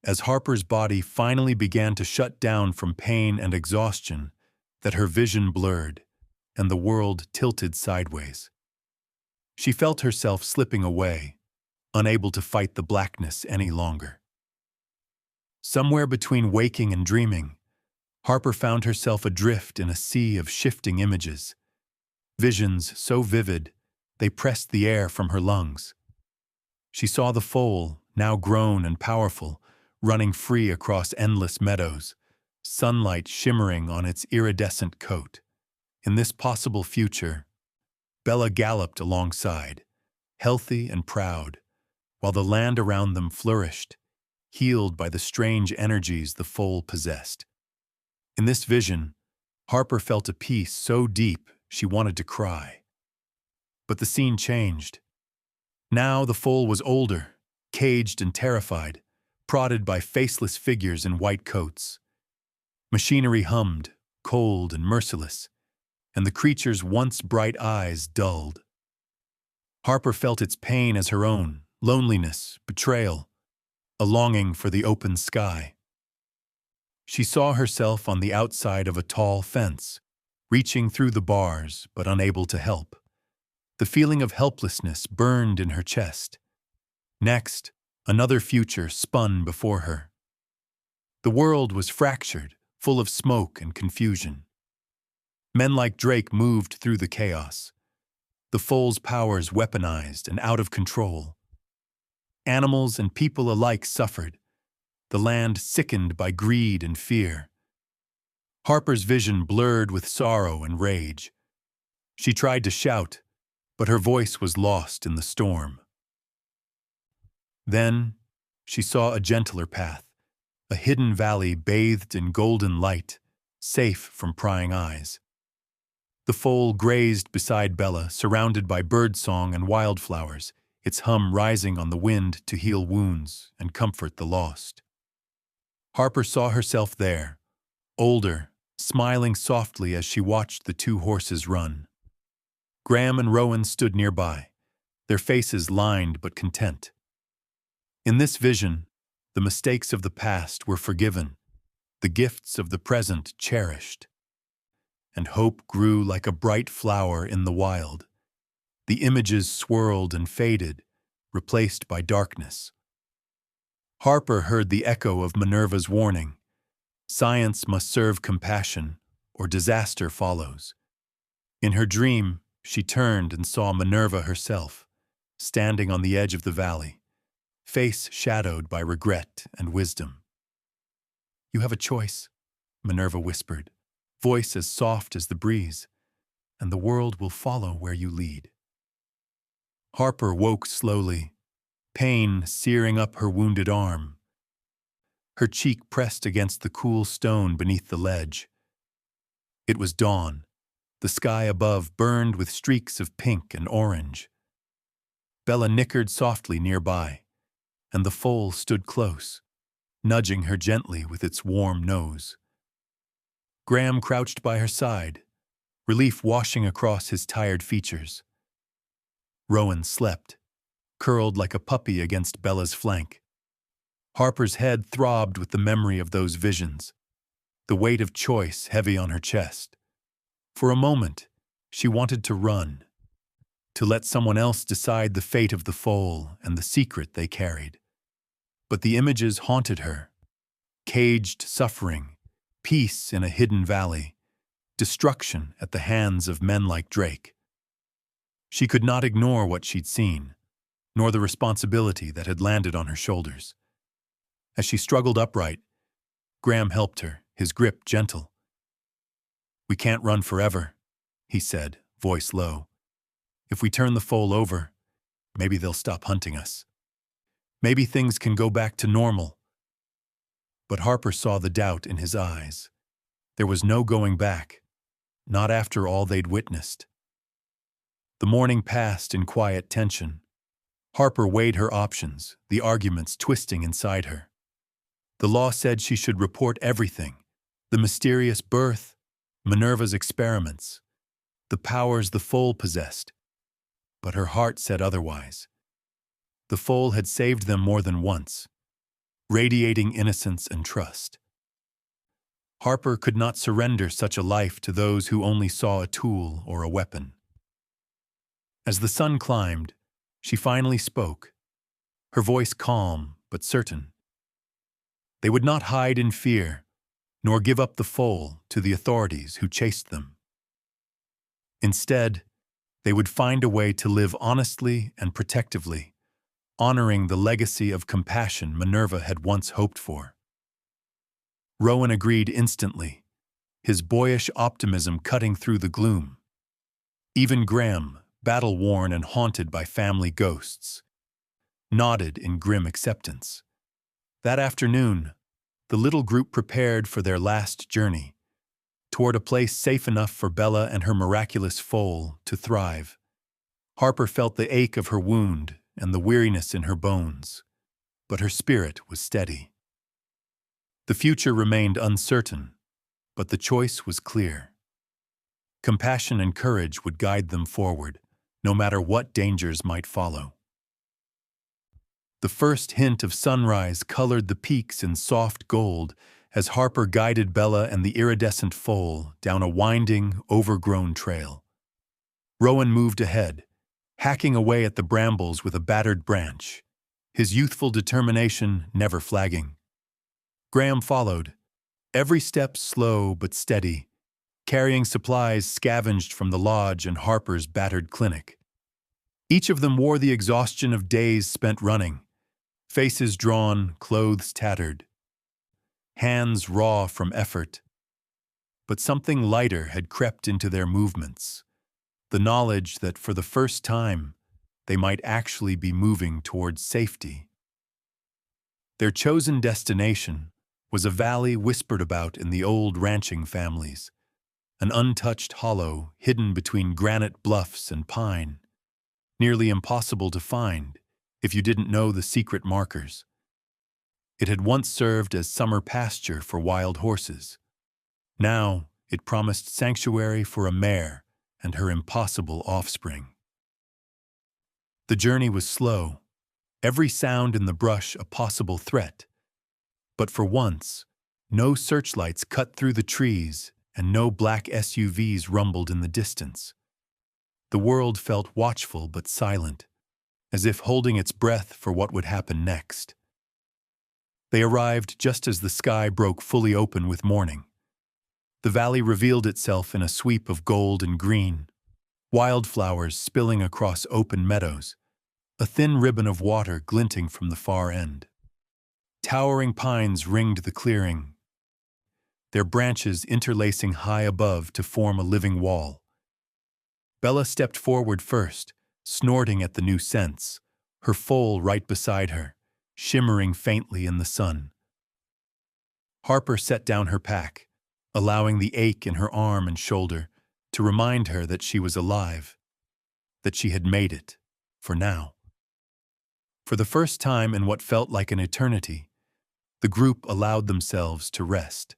as Harper's body finally began to shut down from pain and exhaustion, that her vision blurred and the world tilted sideways. She felt herself slipping away, unable to fight the blackness any longer. Somewhere between waking and dreaming, Harper found herself adrift in a sea of shifting images, visions so vivid they pressed the air from her lungs. She saw the foal, now grown and powerful, running free across endless meadows, sunlight shimmering on its iridescent coat. In this possible future, Bella galloped alongside, healthy and proud, while the land around them flourished, healed by the strange energies the foal possessed. In this vision, Harper felt a peace so deep she wanted to cry. But the scene changed. Now the foal was older, caged and terrified, prodded by faceless figures in white coats. Machinery hummed, cold and merciless, and the creature's once bright eyes dulled. Harper felt its pain as her own, loneliness, betrayal, a longing for the open sky. She saw herself on the outside of a tall fence, reaching through the bars but unable to help. The feeling of helplessness burned in her chest. Next, another future spun before her. The world was fractured, full of smoke and confusion. Men like Drake moved through the chaos, the foal's powers weaponized and out of control. Animals and people alike suffered, the land sickened by greed and fear. Harper's vision blurred with sorrow and rage. She tried to shout, but her voice was lost in the storm. Then, she saw a gentler path, a hidden valley bathed in golden light, safe from prying eyes. The foal grazed beside Bella, surrounded by birdsong and wildflowers, its hum rising on the wind to heal wounds and comfort the lost. Harper saw herself there, older, smiling softly as she watched the two horses run. Graham and Rowan stood nearby, their faces lined but content. In this vision, the mistakes of the past were forgiven, the gifts of the present cherished. And hope grew like a bright flower in the wild. The images swirled and faded, replaced by darkness. Harper heard the echo of Minerva's warning. Science must serve compassion, or disaster follows. In her dream, she turned and saw Minerva herself, standing on the edge of the valley, face shadowed by regret and wisdom. "You have a choice," Minerva whispered, voice as soft as the breeze, "and the world will follow where you lead." Harper woke slowly, pain searing up her wounded arm. Her cheek pressed against the cool stone beneath the ledge. It was dawn. The sky above burned with streaks of pink and orange. Bella nickered softly nearby, and the foal stood close, nudging her gently with its warm nose. Graham crouched by her side, relief washing across his tired features. Rowan slept, curled like a puppy against Bella's flank. Harper's head throbbed with the memory of those visions, the weight of choice heavy on her chest. For a moment, she wanted to run, to let someone else decide the fate of the foal and the secret they carried. But the images haunted her. Caged suffering, peace in a hidden valley, destruction at the hands of men like Drake. She could not ignore what she'd seen, nor the responsibility that had landed on her shoulders. As she struggled upright, Graham helped her, his grip gentle. "We can't run forever," he said, voice low. "If we turn the foal over, maybe they'll stop hunting us. Maybe things can go back to normal." But Harper saw the doubt in his eyes. There was no going back, not after all they'd witnessed. The morning passed in quiet tension. Harper weighed her options, the arguments twisting inside her. The law said she should report everything: the mysterious birth, Minerva's experiments, the powers the foal possessed. But her heart said otherwise. The foal had saved them more than once, radiating innocence and trust. Harper could not surrender such a life to those who only saw a tool or a weapon. As the sun climbed, she finally spoke, her voice calm but certain. They would not hide in fear, nor give up the foal to the authorities who chased them. Instead, they would find a way to live honestly and protectively, honoring the legacy of compassion Minerva had once hoped for. Rowan agreed instantly, his boyish optimism cutting through the gloom. Even Graham, battle-worn and haunted by family ghosts, nodded in grim acceptance. That afternoon, the little group prepared for their last journey, toward a place safe enough for Bella and her miraculous foal to thrive. Harper felt the ache of her wound and the weariness in her bones, but her spirit was steady. The future remained uncertain, but the choice was clear. Compassion and courage would guide them forward, no matter what dangers might follow. The first hint of sunrise colored the peaks in soft gold as Harper guided Bella and the iridescent foal down a winding, overgrown trail. Rowan moved ahead, hacking away at the brambles with a battered branch, his youthful determination never flagging. Graham followed, every step slow but steady, carrying supplies scavenged from the lodge and Harper's battered clinic. Each of them wore the exhaustion of days spent running, faces drawn, clothes tattered, hands raw from effort. But something lighter had crept into their movements, the knowledge that for the first time they might actually be moving towards safety. Their chosen destination, was a valley whispered about in the old ranching families, an untouched hollow hidden between granite bluffs and pine, nearly impossible to find if you didn't know the secret markers. It had once served as summer pasture for wild horses. Now it promised sanctuary for a mare and her impossible offspring. The journey was slow, every sound in the brush a possible threat. But for once, no searchlights cut through the trees and no black SUVs rumbled in the distance. The world felt watchful but silent, as if holding its breath for what would happen next. They arrived just as the sky broke fully open with morning. The valley revealed itself in a sweep of gold and green, wildflowers spilling across open meadows, a thin ribbon of water glinting from the far end. Towering pines ringed the clearing, their branches interlacing high above to form a living wall. Bella stepped forward first, snorting at the new scents, her foal right beside her, shimmering faintly in the sun. Harper set down her pack, allowing the ache in her arm and shoulder to remind her that she was alive, that she had made it, for now. For the first time in what felt like an eternity, the group allowed themselves to rest.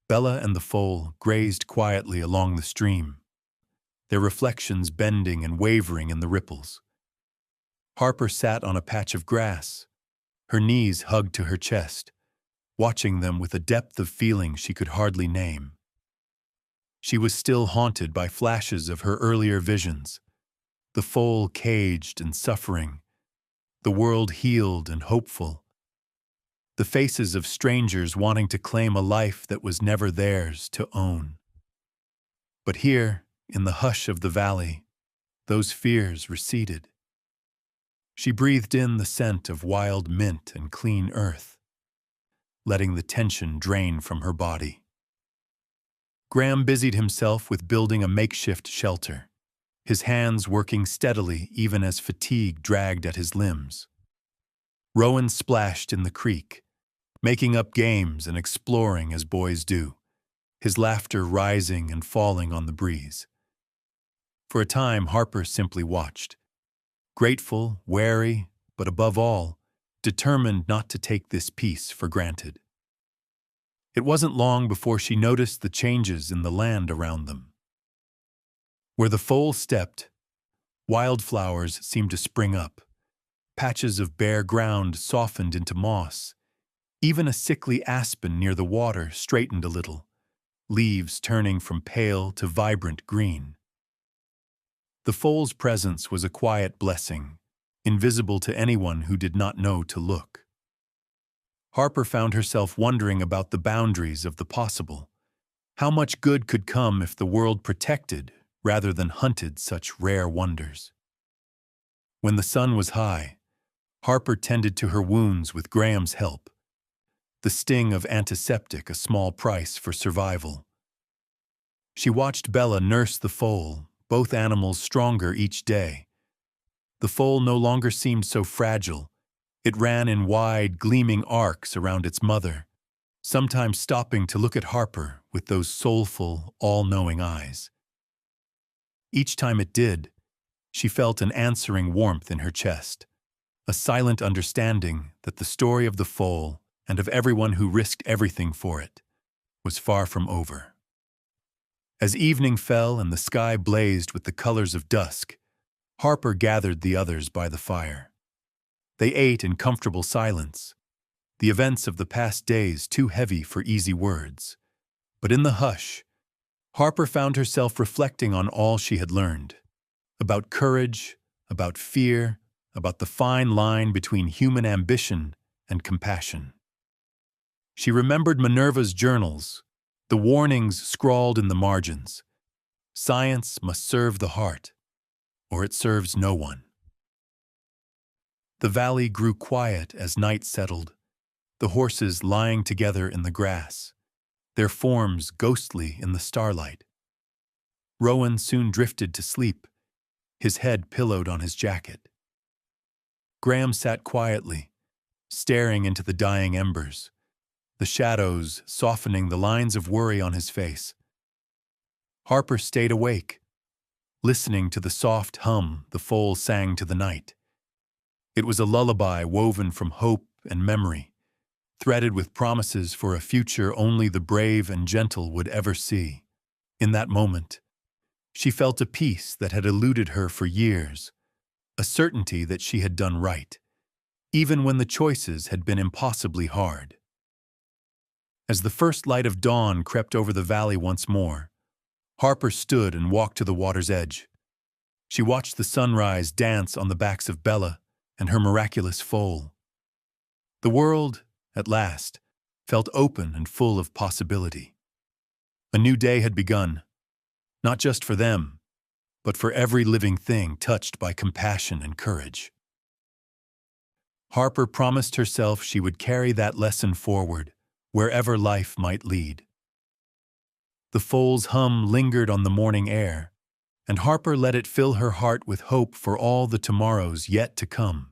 Bella and the foal grazed quietly along the stream, their reflections bending and wavering in the ripples. Harper sat on a patch of grass, her knees hugged to her chest, watching them with a depth of feeling she could hardly name. She was still haunted by flashes of her earlier visions, the foal caged and suffering, the world healed and hopeful, the faces of strangers wanting to claim a life that was never theirs to own. But here, in the hush of the valley, those fears receded. She breathed in the scent of wild mint and clean earth, letting the tension drain from her body. Graham busied himself with building a makeshift shelter, his hands working steadily even as fatigue dragged at his limbs. Rowan splashed in the creek, making up games and exploring as boys do, his laughter rising and falling on the breeze. For a time, Harper simply watched, grateful, wary, but above all, determined not to take this peace for granted. It wasn't long before she noticed the changes in the land around them. Where the foal stepped, wildflowers seemed to spring up. Patches of bare ground softened into moss. Even a sickly aspen near the water straightened a little, leaves turning from pale to vibrant green. The foal's presence was a quiet blessing, invisible to anyone who did not know to look. Harper found herself wondering about the boundaries of the possible. How much good could come if the world protected rather than hunted such rare wonders? When the sun was high, Harper tended to her wounds with Graham's help, the sting of antiseptic a small price for survival. She watched Bella nurse the foal, both animals stronger each day. The foal no longer seemed so fragile. It ran in wide, gleaming arcs around its mother, sometimes stopping to look at Harper with those soulful, all-knowing eyes. Each time it did, she felt an answering warmth in her chest, a silent understanding that the story of the foal and of everyone who risked everything for it was far from over. As evening fell and the sky blazed with the colors of dusk, Harper gathered the others by the fire. They ate in comfortable silence, the events of the past days too heavy for easy words. But in the hush, Harper found herself reflecting on all she had learned, about courage, about fear, about the fine line between human ambition and compassion. She remembered Minerva's journals, the warnings scrawled in the margins. Science must serve the heart, or it serves no one. The valley grew quiet as night settled, the horses lying together in the grass, their forms ghostly in the starlight. Rowan soon drifted to sleep, his head pillowed on his jacket. Graham sat quietly, staring into the dying embers, the shadows softening the lines of worry on his face. Harper stayed awake, listening to the soft hum the foal sang to the night. It was a lullaby woven from hope and memory, threaded with promises for a future only the brave and gentle would ever see. In that moment, she felt a peace that had eluded her for years, a certainty that she had done right, even when the choices had been impossibly hard. As the first light of dawn crept over the valley once more, Harper stood and walked to the water's edge. She watched the sunrise dance on the backs of Bella and her miraculous foal. The world, at last, felt open and full of possibility. A new day had begun, not just for them, but for every living thing touched by compassion and courage. Harper promised herself she would carry that lesson forward, wherever life might lead. The foal's hum lingered on the morning air, and Harper let it fill her heart with hope for all the tomorrows yet to come.